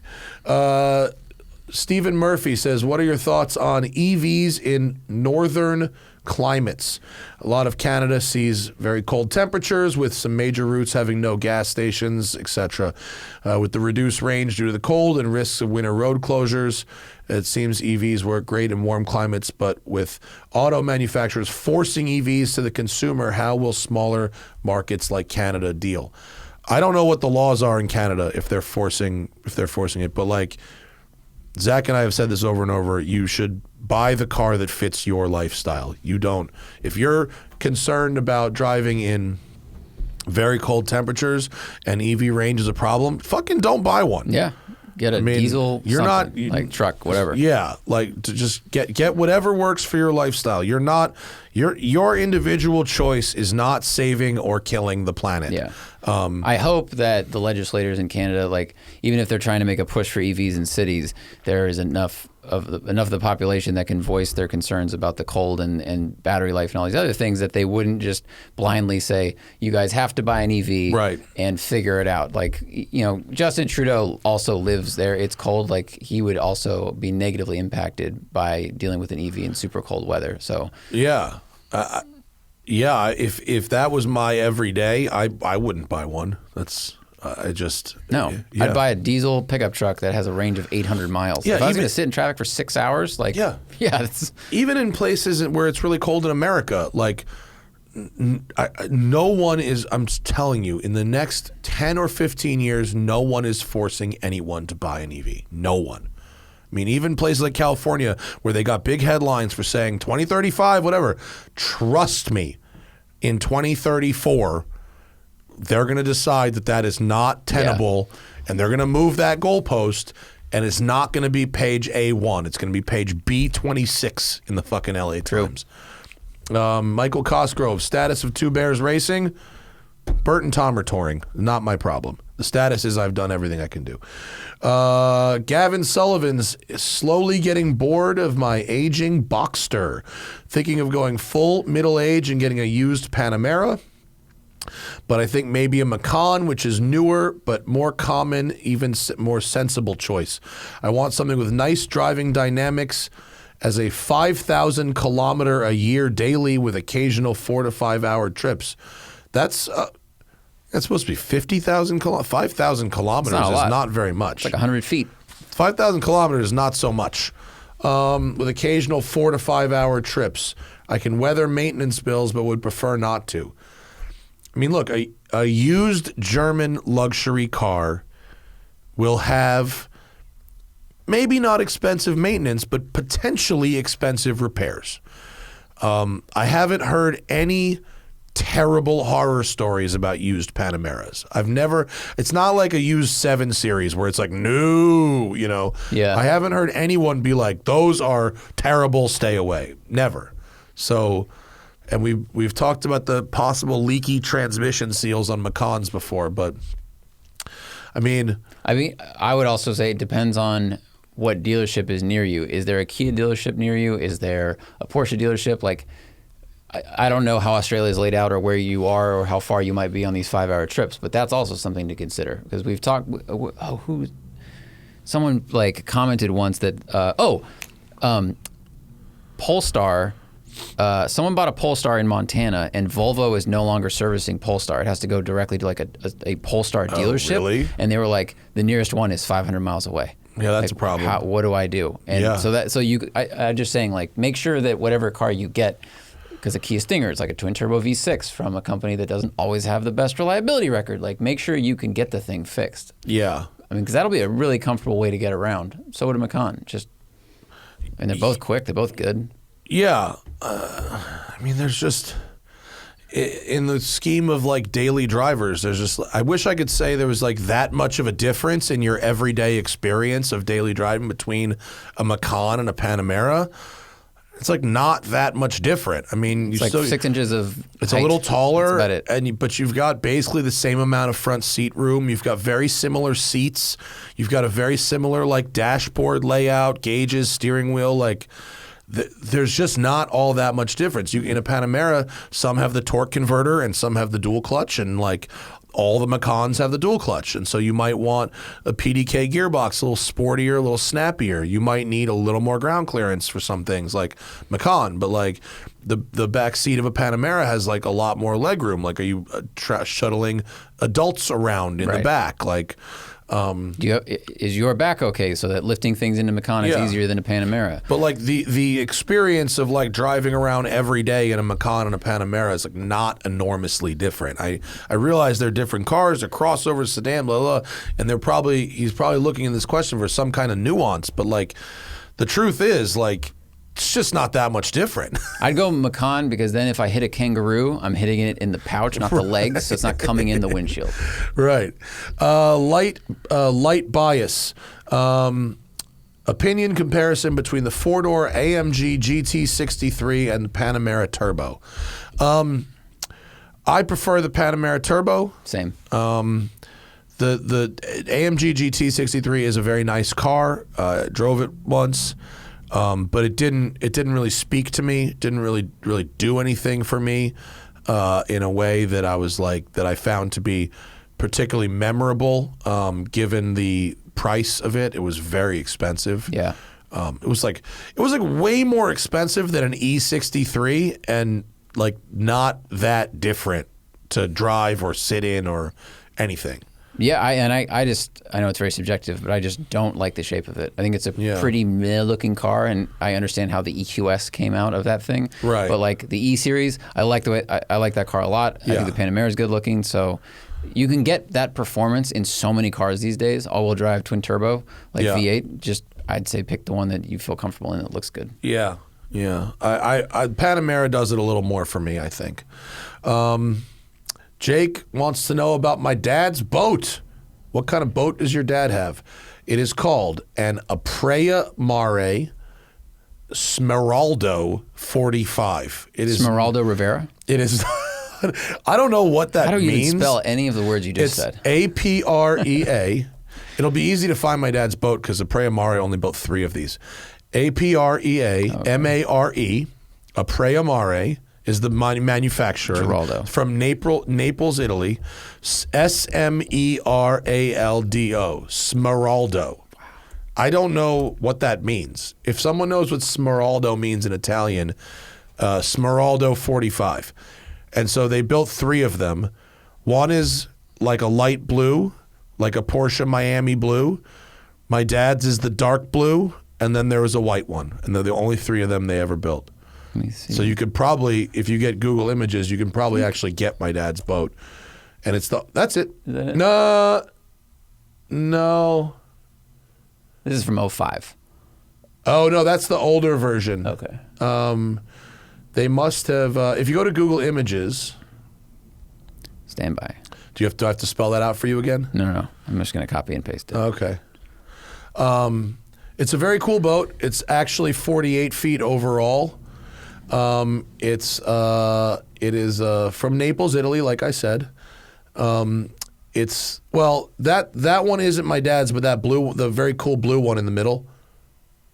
Stephen Murphy says, what are your thoughts on EVs in northern climates. A lot of Canada sees very cold temperatures with some major routes having no gas stations, etc. With the reduced range due to the cold and risks of winter road closures, it seems EVs work great in warm climates, but with auto manufacturers forcing EVs to the consumer, how will smaller markets like Canada deal? I don't know what the laws are in Canada if they're forcing it, but like Zach and I have said this over and over, you should buy the car that fits your lifestyle. You don't. If you're concerned about driving in very cold temperatures and EV range is a problem, fucking don't buy one. Yeah. Get a diesel, you're not like truck, whatever. Yeah, like to just get whatever works for your lifestyle. You're not your individual choice is not saving or killing the planet. Yeah. I hope that the legislators in Canada, like even if they're trying to make a push for EVs in cities, there is enough of the population that can voice their concerns about the cold and battery life and all these other things that they wouldn't just blindly say, you guys have to buy an EV right. and figure it out. Like, you know, Justin Trudeau also lives there. It's cold. Like he would also be negatively impacted by dealing with an EV in super cold weather. So yeah. Yeah, if that was my everyday, I wouldn't buy one. That's no. Yeah. I'd buy a diesel pickup truck that has a range of 800 miles. Yeah, if I was going to sit in traffic for 6 hours, like it's even in places where it's really cold in America, like no one is. I'm telling you, in the next 10 or 15 years, no one is forcing anyone to buy an EV. No one. I mean, even places like California where they got big headlines for saying 2035, whatever. Trust me, in 2034, they're going to decide that is not tenable, and they're going to move that goalpost, and it's not going to be page A1. It's going to be page B26 in the fucking LA Times. Michael Cosgrove, status of Two Bears Racing. Bert and Tom are touring. Not my problem. The status is I've done everything I can do. Gavin Sullivan's slowly getting bored of my aging Boxster. Thinking of going full middle age and getting a used Panamera. But I think maybe a Macan, which is newer but more common, even more sensible choice. I want something with nice driving dynamics as a 5,000 kilometer a year daily with occasional 4 to 5 hour trips. That's supposed to be 50,000 kilometers. 5,000 kilometers is not very much. It's like 100 feet. 5,000 kilometers is not so much. With occasional 4 to 5 hour trips. I can weather maintenance bills, but would prefer not to. I mean, look, a used German luxury car will have maybe not expensive maintenance, but potentially expensive repairs. I haven't heard any terrible horror stories about used Panameras. It's not like a used 7 Series where it's like, no, you know. Yeah. I haven't heard anyone be like, those are terrible, stay away. Never. So, and we've talked about the possible leaky transmission seals on Macans before, but I mean, I would also say it depends on what dealership is near you. Is there a Kia dealership near you? Is there a Porsche dealership? Like, I don't know how Australia is laid out or where you are or how far you might be on these 5 hour trips, but that's also something to consider because we've talked. Someone like commented once that Polestar. Someone bought a Polestar in Montana, and Volvo is no longer servicing Polestar. It has to go directly to like a Polestar dealership. Really? And they were like, the nearest one is 500 miles away. Yeah, that's like, a problem. What do I do? And I'm just saying, like, make sure that whatever car you get, because a Kia Stinger is like a twin turbo V6 from a company that doesn't always have the best reliability record. Like, make sure you can get the thing fixed. Yeah. I mean, because that'll be a really comfortable way to get around. So would a Macan. And they're both quick. They're both good. Yeah. I mean, there's just, in the scheme of like daily drivers, there's just, I wish I could say there was like that much of a difference in your everyday experience of daily driving between a Macan and a Panamera. It's like not that much different. I mean, it's like 6 inches of It's height. a little taller, That's about it. but you've got basically the same amount of front seat room. You've got very similar seats. You've got a very similar like dashboard layout, gauges, steering wheel. Like there's just not all that much difference. In a Panamera, some have the torque converter and some have the dual clutch, and like all the Macans have the dual clutch, and so you might want a PDK gearbox, a little sportier, a little snappier. You might need a little more ground clearance for some things like Macan, but like the back seat of a Panamera has like a lot more legroom. Like, are you shuttling adults around in the back? Like, is your back okay so that lifting things into Macan is easier than a Panamera? But like the experience of like driving around every day in a Macan and a Panamera is like not enormously different. I realize they're different cars, they're crossovers, sedan, blah, blah, and he's probably looking in this question for some kind of nuance, but like the truth is like it's just not that much different. I'd go Macan because then if I hit a Kangaroo, I'm hitting it in the pouch, not the legs, so it's not coming in the windshield. Right. Light bias. Opinion comparison between the four-door AMG GT63 and the Panamera Turbo. I prefer the Panamera Turbo. Same. The AMG GT63 is a very nice car. Drove it once. But it didn't really speak to me. It didn't really do anything for me in a way that I found to be particularly memorable. Given the price of it, it was very expensive. Yeah, it was like way more expensive than an E63, and like not that different to drive or sit in or anything. Yeah, I know it's very subjective, but I just don't like the shape of it. I think it's a pretty meh-looking car, and I understand how the EQS came out of that thing. Right. But like the E-Series, I like the way I like that car a lot. I think the Panamera is good looking, so you can get that performance in so many cars these days. All-wheel drive, twin turbo, like V8. Just I'd say pick the one that you feel comfortable in that looks good. Yeah, yeah. I Panamera does it a little more for me, I think. Jake wants to know about my dad's boat. What kind of boat does your dad have? It is called an Aprea Mare Smeraldo 45. It is Smeraldo Rivera? It is. I don't know what that means. How do you even spell any of the words you just said? APREA. It'll be easy to find my dad's boat because Aprea Mare only built 3 of these. APREA MARE. Aprea Mare is the manufacturer. Giraldo. From Naples, Italy. SMERALDO. Smeraldo. Wow. I don't know what that means. If someone knows what Smeraldo means in Italian, Smeraldo 45. And so they built 3 of them. One is like a light blue, like a Porsche Miami blue. My dad's is the dark blue, and then there was a white one. And they're the only 3 of them they ever built. Let me see. So you could probably, if you get Google Images, you can probably actually get my dad's boat. And that's it. Is that it? No. This is from 05. Oh, no, that's the older version. Okay. They must have, if you go to Google Images. Stand by. Do I have to spell that out for you again? No. I'm just going to copy and paste it. Okay. It's a very cool boat. It's actually 48 feet overall. It is from Naples, Italy, like I said. That one isn't my dad's, but the very cool blue one in the middle,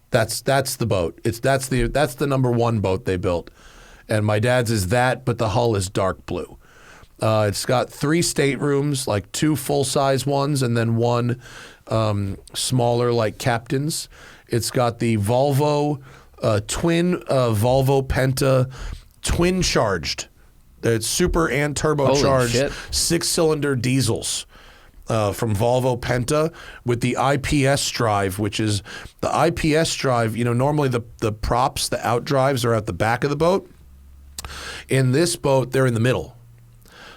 that's the boat. That's the number 1 boat they built. And my dad's is that, but the hull is dark blue. It's got 3 staterooms, like 2 full-size ones, and then 1 smaller, like captain's. It's got the Volvo twin Volvo Penta twin charged. It's super and turbocharged 6-cylinder diesels from Volvo Penta with the IPS drive, which is the IPS drive. You know, normally the props, the outdrives are at the back of the boat. In this boat, they're in the middle.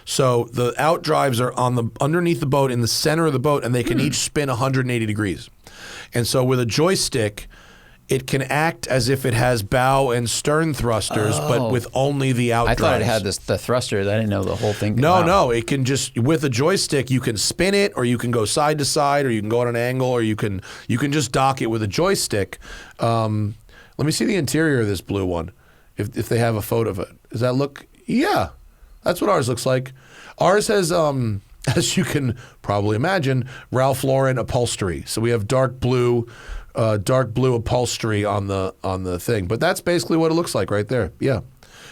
So the outdrives are underneath the boat in the center of the boat, and they can each spin 180 degrees. And so with a joystick, it can act as if it has bow and stern thrusters, but with only the outdrives. I thought it had the thrusters. I didn't know the whole thing. No. It can just, with a joystick, you can spin it, or you can go side to side, or you can go at an angle, or you can just dock it with a joystick. Let me see the interior of this blue one, if they have a photo of it. Does that look? Yeah, that's what ours looks like. Ours has, as you can probably imagine, Ralph Lauren upholstery. So we have dark blue upholstery on the thing. But that's basically what it looks like right there. Yeah.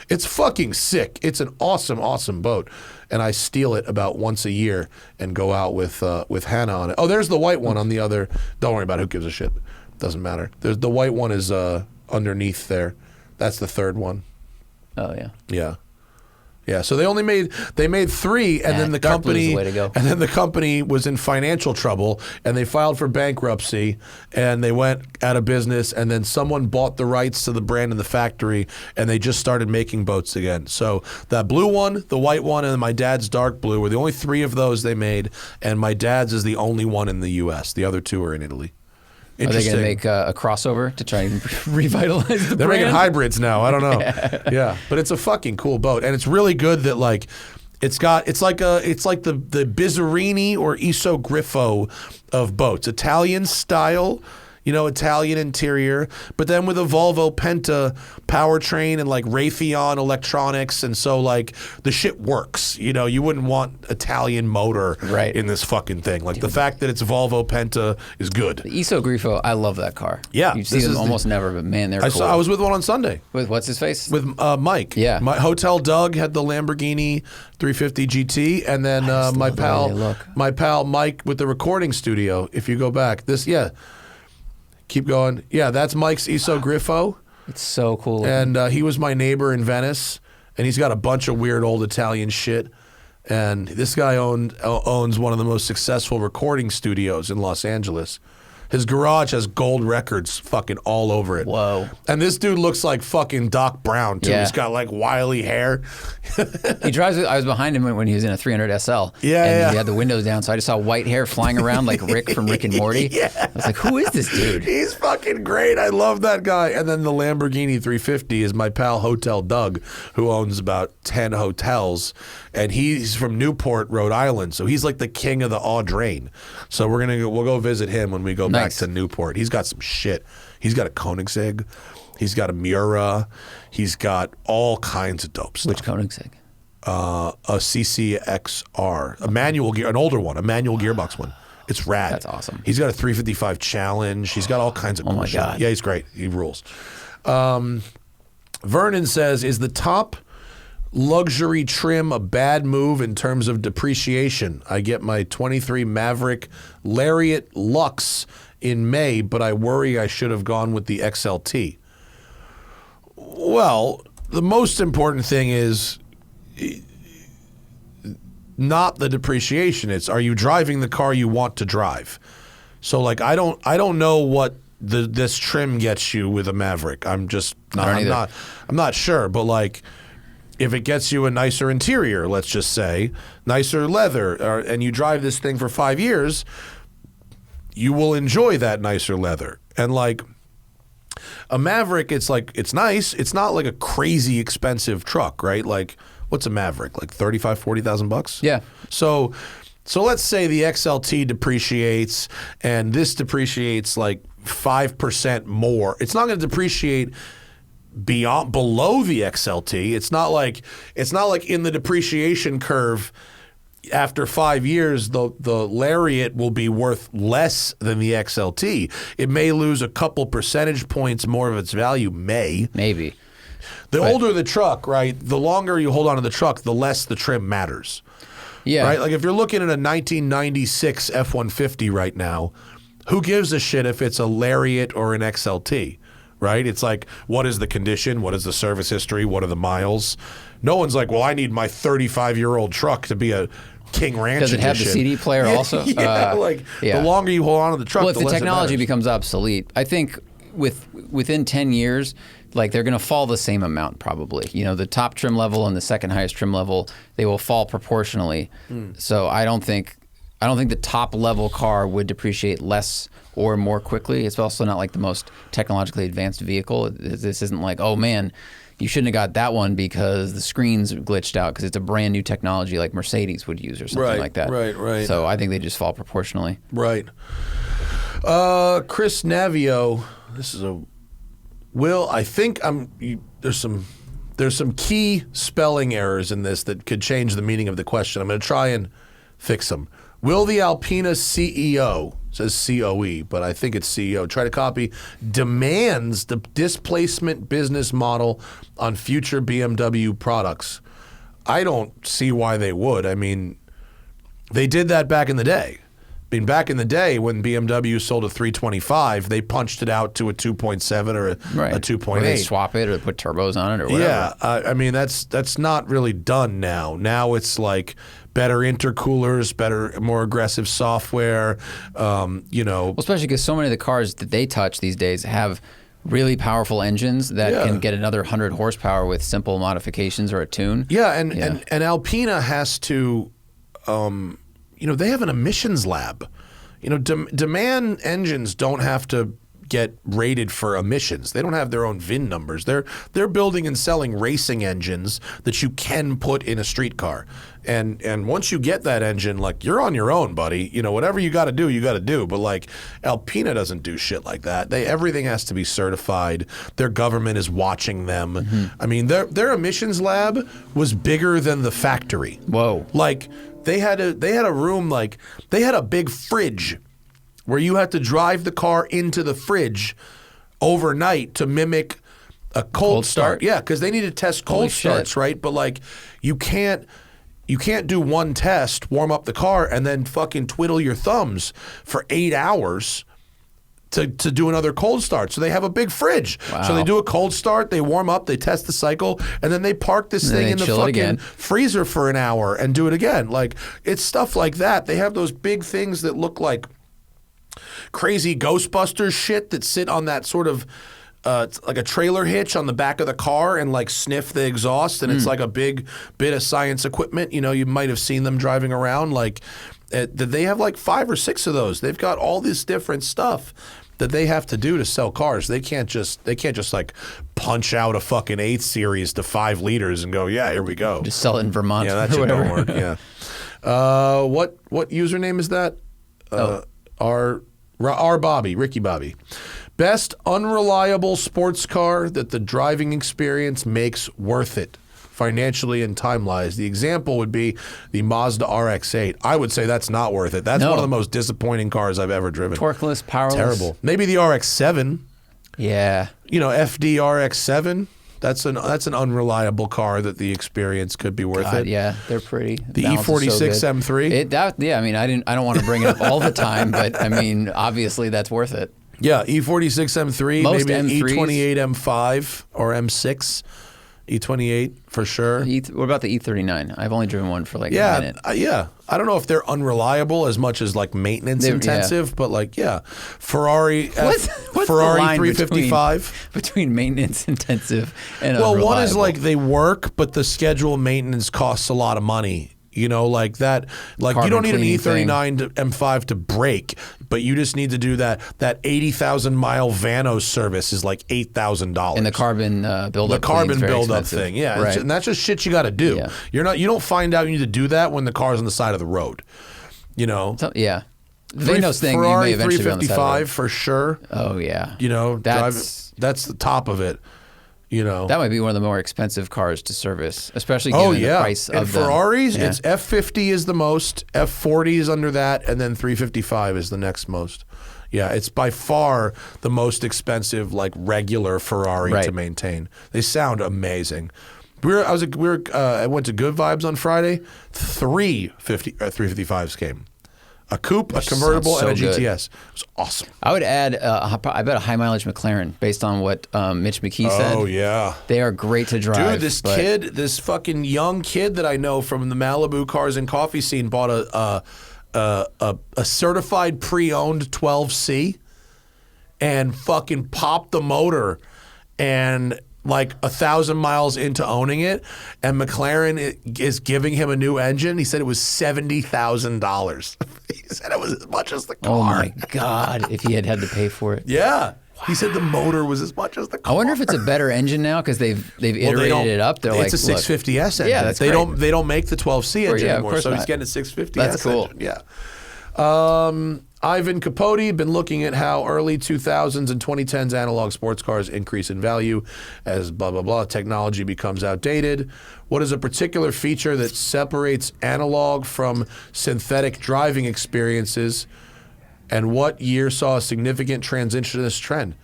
It's fucking sick. It's an awesome, awesome boat. And I steal it about once a year and go out with Hannah on it. Oh, there's the white one on the other. Don't worry about it. Who gives a shit? Doesn't matter. There's the white one is underneath there. That's the third one. Oh yeah. Yeah. Yeah, so they made 3, and then the dark blue's company the way to go. and then the company was in financial trouble, and they filed for bankruptcy, and they went out of business, and then someone bought the rights to the brand and the factory, and they just started making boats again. So that blue one, the white one, and my dad's dark blue were the only 3 of those they made, and my dad's is the only one in the U.S. The other 2 are in Italy. Are they going to make a crossover to try and revitalize the They're brand? making hybrids now. I don't know. Yeah, but it's a fucking cool boat, and it's really good that like it's like the Bizzarini or Isogriffo of boats, Italian style. Italian interior, but then with a Volvo Penta powertrain and like Raytheon electronics, and so like the shit works. You wouldn't want Italian motor in this fucking thing. Like the fact that it's Volvo Penta is good. The Isogrifo, I love that car. Yeah, you see them almost never, but man, they're cool. I was with one on Sunday. With what's his face? With Mike. Yeah. My Hotel Doug had the Lamborghini 350 GT, and then my pal Mike with the recording studio. If you go back, keep going. Yeah, that's Mike's Isogriffo. It's so cool. And he was my neighbor in Venice, and he's got a bunch of weird old Italian shit. And this guy owns one of the most successful recording studios in Los Angeles. His garage has gold records fucking all over it. Whoa. And this dude looks like fucking Doc Brown, too. Yeah. He's got like wily hair. He drives. I was behind him when he was in a 300 SL. Yeah. He had the windows down, so I just saw white hair flying around like Rick from Rick and Morty. Yeah. I was like, who is this dude? He's fucking great. I love that guy. And then the Lamborghini 350 is my pal Hotel Doug, who owns about 10 hotels. And he's from Newport, Rhode Island. So he's like the king of the Audrain. So we'll go visit him when we go back to Newport. He's got some shit. He's got a Koenigsegg. He's got a Miura. He's got all kinds of dope stuff. Which Koenigsegg? A CCXR, a manual gear, an older one, a manual gearbox one. It's rad. That's awesome. He's got a 355 Challenge. He's got all kinds of cool shit. God. Yeah, he's great. He rules. Vernon says, is the top luxury trim a bad move in terms of depreciation? I get my 23 Maverick Lariat Lux in May, but I worry I should have gone with the XLT. Well, the most important thing is not the depreciation. It's, are you driving the car you want to drive? So like I don't know what this trim gets you with a Maverick. I'm not sure, but like if it gets you a nicer interior, let's just say, nicer leather, and you drive this thing for 5 years, you will enjoy that nicer leather. And like a Maverick, it's nice. It's not like a crazy expensive truck, right? Like what's a Maverick? Like $35,000-$40,000? Yeah. So let's say the XLT depreciates and this depreciates like 5% more. It's not going to depreciate below the XLT. It's not like in the depreciation curve after 5 years the Lariat will be worth less than the XLT. It may lose a couple percentage points more of its value, maybe. The older the truck, right, the longer you hold on to the truck, the less the trim matters. Yeah. Right? Like if you're looking at a 1996 F-150 right now, who gives a shit if it's a Lariat or an XLT? Right? It's like, what is the condition? What is the service history? What are the miles? No one's like, well, I need my 35-year-old truck to be a King Ranch Does it have edition. the CD player also? The longer you hold on to the truck, well, if the the less technology it matters. becomes obsolete, I think within 10 years, like they're going to fall the same amount probably. You know, the top trim level and the second highest trim level, they will fall proportionally. So I don't think the top level car would depreciate less or more quickly. It's also not like the most technologically advanced vehicle. This isn't like, oh man, you shouldn't have got that one because the screen's glitched out because it's a brand new technology like Mercedes would use or something like that. Right. So I think they just fall proportionally. Right. Chris Navio, this is I think there's some key spelling errors in this that could change the meaning of the question. I'm going to try and fix them. Will the Alpina CEO, says COE, but I think it's CEO. Try to copy, demands the displacement business model on future BMW products. I don't see why they would. I mean, they did that back in the day. I mean, back in the day when BMW sold a 325, they punched it out to a 2.7 or a 2.8. Or they swap it or put turbos on it or whatever. Yeah, I mean, that's not really done now. Now it's like better intercoolers, better, more aggressive software, Well, especially because so many of the cars that they touch these days have really powerful engines that can get another 100 horsepower with simple modifications or a tune. Yeah, and Alpina has to... they have an emissions lab. Demand engines don't have to get rated for emissions. They don't have their own VIN numbers. They're building and selling racing engines that you can put in a street car. And once you get that engine, like, you're on your own, buddy. Whatever you got to do, you got to do. But like, Alpina doesn't do shit like that. Everything has to be certified. Their government is watching them. Mm-hmm. I mean, their emissions lab was bigger than the factory. Whoa. Like, they had a room, like, they had a big fridge where you had to drive the car into the fridge overnight to mimic a cold start. Yeah, because they need to test cold starts, right? But like, you can't do one test, warm up the car, and then fucking twiddle your thumbs for 8 hours to do another cold start. So they have a big fridge. Wow. So they do a cold start, they warm up, they test the cycle, and then they park this thing in the fucking freezer for an hour and do it again. Like, it's stuff like that. They have those big things that look like crazy Ghostbusters shit that sit on that sort of like a trailer hitch on the back of the car and like sniff the exhaust, and it's like a big bit of science equipment. You might have seen them driving around. Like, they have like 5 or 6 of those. They've got all this different stuff that they have to do to sell cars. They can't just like punch out a fucking 8 Series to 5 liters and go, yeah, here we go. Just sell it in Vermont. Yeah, that shit don't work. Yeah. What username is that? Ricky Bobby. Best unreliable sports car that the driving experience makes worth it financially and time-wise. The example would be the Mazda RX-8. I would say that's not worth it. That's one of the most disappointing cars I've ever driven. Torqueless, powerless. Terrible. Maybe the RX-7. Yeah. FD RX-7. That's an unreliable car that the experience could be worth it. Yeah, they're pretty. The E46 M3. I mean, I don't want to bring it up all the time, but I mean, obviously that's worth it. Yeah, E46 M3, Most maybe M3s. E28 M5 or M6. E28 for sure. What about the E39? I've only driven one for like a minute. Yeah. I don't know if they're unreliable as much as like maintenance intensive, but like, yeah. Ferrari what's Ferrari the line 355 between maintenance intensive and unreliable? One is like they work, but the schedule maintenance costs a lot of money. Like that, like you don't need an E39 to M5 to break, but you just need to do that 80,000 mile Vanos service is like $8,000. And the carbon buildup. The carbon buildup thing, yeah, right. And that's just shit you got to do. Yeah. You don't find out you need to do that when the car's on the side of the road. So, yeah. The Vanos thing, Ferrari you may eventually be on the side of the road. 355 for sure. Oh yeah. That's the top of it. That might be one of the more expensive cars to service, especially given the price of Ferraris, it's F50 is the most, F40 is under that, and then 355 is the next most. Yeah, it's by far the most expensive, like regular Ferrari to maintain. They sound amazing. I went to Good Vibes on Friday. 355s came. A coupe, a convertible, and a GTS. It was awesome. I would add, I bet a high mileage McLaren based on what Mitch McKee said. Oh yeah, they are great to drive. Dude, this fucking young kid that I know from the Malibu cars and coffee scene bought a certified pre-owned 12C and fucking popped the motor and. Like 1,000 miles into owning it, and McLaren is giving him a new engine. He said it was $70,000. He said it was as much as the car. Oh my God! If he had to pay for it. Yeah. Wow. He said the motor was as much as the car. I wonder if it's a better engine now because they've iterated it up. It's a 650S engine. Yeah, that's they don't make the 12C engine anymore, so he's getting a 650S. That's cool. Engine. Yeah. Ivan Capote, been looking at how early 2000s and 2010s analog sports cars increase in value as blah, blah, blah, technology becomes outdated. What is a particular feature that separates analog from synthetic driving experiences? And what year saw a significant transition to this trend?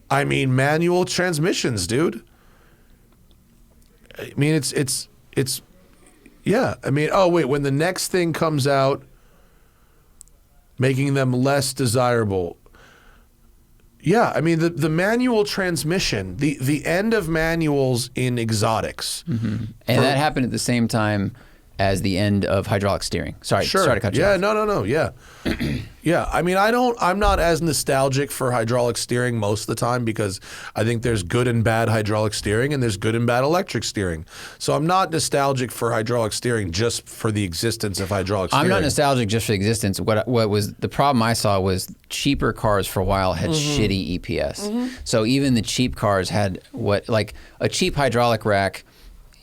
I mean, manual transmissions, dude. I mean, it's yeah. I mean, oh wait, when the next thing comes out, making them less desirable. Yeah, I mean the manual transmission, the end of manuals in exotics, and that happened at the same time as the end of hydraulic steering. Sorry to cut you off. No, yeah. Yeah, I mean, I'm not as nostalgic for hydraulic steering most of the time because I think there's good and bad hydraulic steering and there's good and bad electric steering. So I'm not nostalgic for hydraulic steering just for the existence of hydraulic steering. I'm not nostalgic just for the existence. What was the problem I saw was cheaper cars for a while had shitty EPS. So even the cheap cars had like a cheap hydraulic rack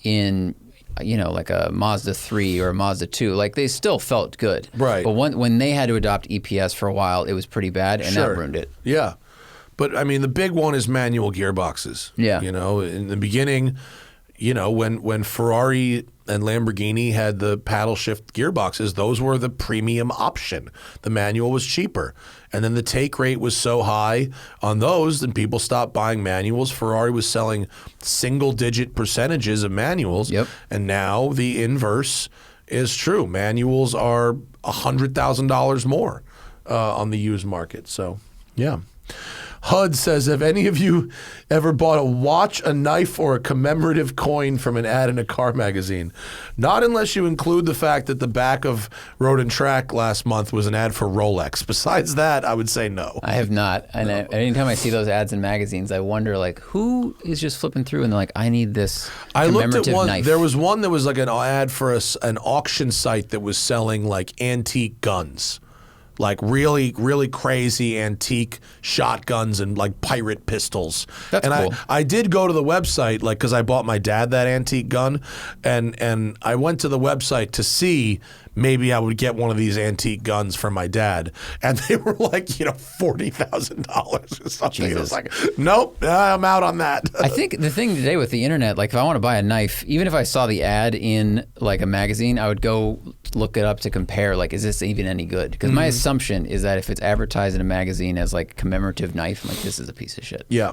in, you know, like a Mazda 3 or a Mazda 2, like they still felt good. Right. But when they had to adopt EPS for a while, it was pretty bad, and that ruined it. Yeah. But, I mean, the big one is manual gearboxes. Yeah. You know, in the beginning, you know, when Ferrari and Lamborghini had the paddle shift gearboxes, those were the premium option. The manual was cheaper. And then the take rate was so high on those, then people stopped buying manuals. Ferrari was selling single-digit percentages of manuals. Yep. And now the inverse is true. Manuals are $100,000 more on the used market. So, yeah. HUD says, have any of you ever bought a watch, a knife, or a commemorative coin from an ad in a car magazine? Not unless you include the fact that the back of Road and Track last month was an ad for Rolex. Besides that, I would say no. I have not. And anytime I see those ads in magazines, I wonder, like, who is just flipping through and they're like, I need this commemorative I looked at one. knife. There was one that was like an ad for an auction site that was selling like antique guns. Like really, really crazy antique shotguns and like pirate pistols. That's cool. I did go to the website, like, because I bought my dad that antique gun, and I went to the website to see maybe I would get one of these antique guns for my dad, and they were like, you know, $40,000 or something. Jesus. It was like, nope, I'm out on that. I think the thing today with the internet, like if I want to buy a knife, even if I saw the ad in like a magazine, I would go look it up to compare, like, is this even any good? Because my assumption is that if it's advertised in a magazine as like commemorative knife, I'm like, this is a piece of shit. Yeah.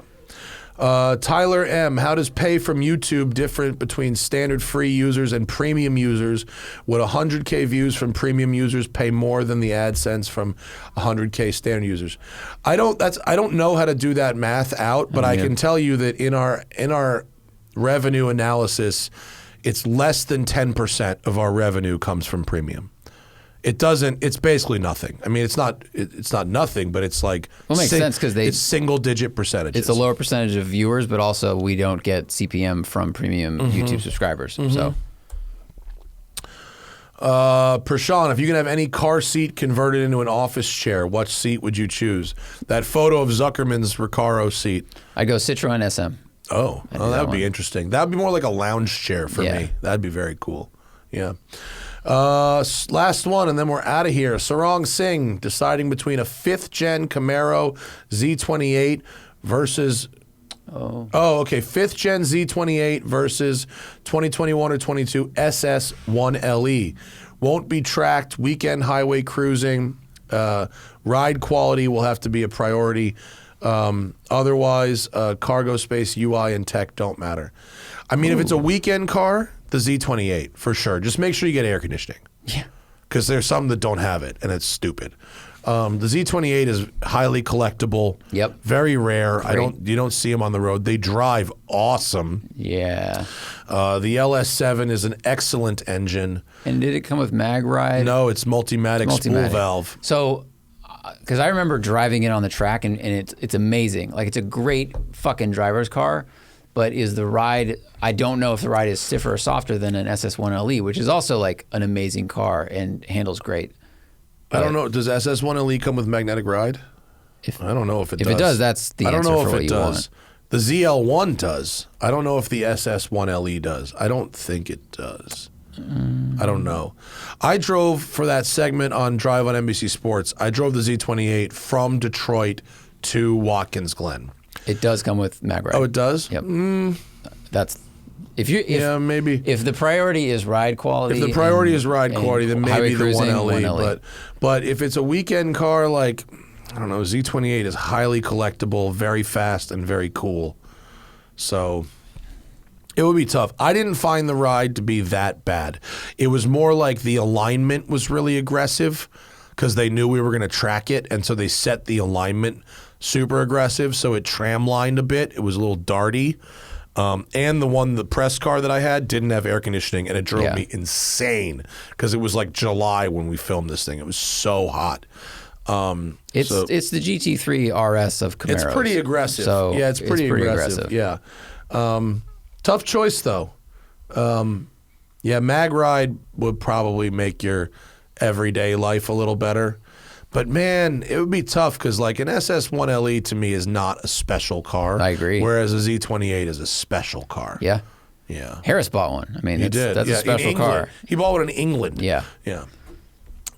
Tyler M., how does pay from YouTube different between standard free users and premium users? Would 100K views from premium users pay more than the AdSense from 100K standard users? I don't know how to do that math out, but I can tell you that in our revenue analysis, it's less than 10% of our revenue comes from premium. It's basically nothing. I mean, it's not nothing, but it's like, well, it makes sense because it's single-digit percentages. It's a lower percentage of viewers, but also we don't get CPM from premium YouTube subscribers. So, Prashant, if you can have any car seat converted into an office chair, what seat would you choose? That photo of Zuckerman's Recaro seat. I'd go Citroen SM. Oh, that would be interesting. That would be more like a lounge chair for me. That'd be very cool. Yeah. Last one, and then we're out of here. Sarang Singh deciding between a 5th-gen Camaro Z28 versus... okay. 5th-gen Z28 versus 2021 or 22 SS1LE. Won't be tracked. Weekend highway cruising. Ride quality will have to be a priority. Otherwise, cargo space, UI, and tech don't matter. I mean, if it's a weekend car, the Z28 for sure. Just make sure you get air conditioning. Yeah. Because there's some that don't have it, and it's stupid. The Z28 is highly collectible. Yep. Very rare. Great. You don't see them on the road. They drive awesome. Yeah. The LS7 is an excellent engine. And did it come with mag ride? No, it's Multimatic spool valve. So, because I remember driving it on the track, and it's amazing. Like, it's a great fucking driver's car. But is the ride, I don't know if the ride is stiffer or softer than an SS1LE, which is also like an amazing car and handles great. I don't know. Does SS1LE come with magnetic ride? I don't know if it does. If it does, that's the answer for what you want. The ZL1 does. I don't know if the SS1LE does. I don't think it does. I don't know. I drove for that segment on Drive on NBC Sports. I drove the Z28 from Detroit to Watkins Glen. It does come with mag ride. Oh, it does? Yep. That's maybe. If the priority is ride quality, If the priority is ride quality, then maybe the cruising, 1LE. But if it's a weekend car, like, I don't know, Z28 is highly collectible, very fast, and very cool. So it would be tough. I didn't find the ride to be that bad. It was more like the alignment was really aggressive because they knew we were going to track it, and so they set the alignment super aggressive, so it tram-lined a bit. It was a little darty. And the press car that I had didn't have air conditioning, and it drove me insane because it was like July when we filmed this thing. It was so hot. It's the GT3 RS of Camaros. It's pretty aggressive. So yeah, it's pretty aggressive. Yeah. Tough choice though. Mag ride would probably make your everyday life a little better. But man, it would be tough because like an SS1LE to me is not a special car. I agree. Whereas a Z28 is a special car. Yeah. Yeah. Harris bought one. I mean, He did. That's a special car. He bought one in England. Yeah. Yeah.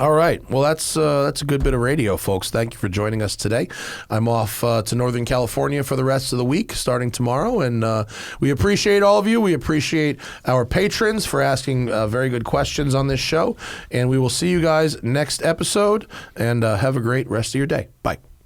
All right. Well, that's a good bit of radio, folks. Thank you for joining us today. I'm off to Northern California for the rest of the week, starting tomorrow, and we appreciate all of you. We appreciate our patrons for asking very good questions on this show, and we will see you guys next episode, and have a great rest of your day. Bye.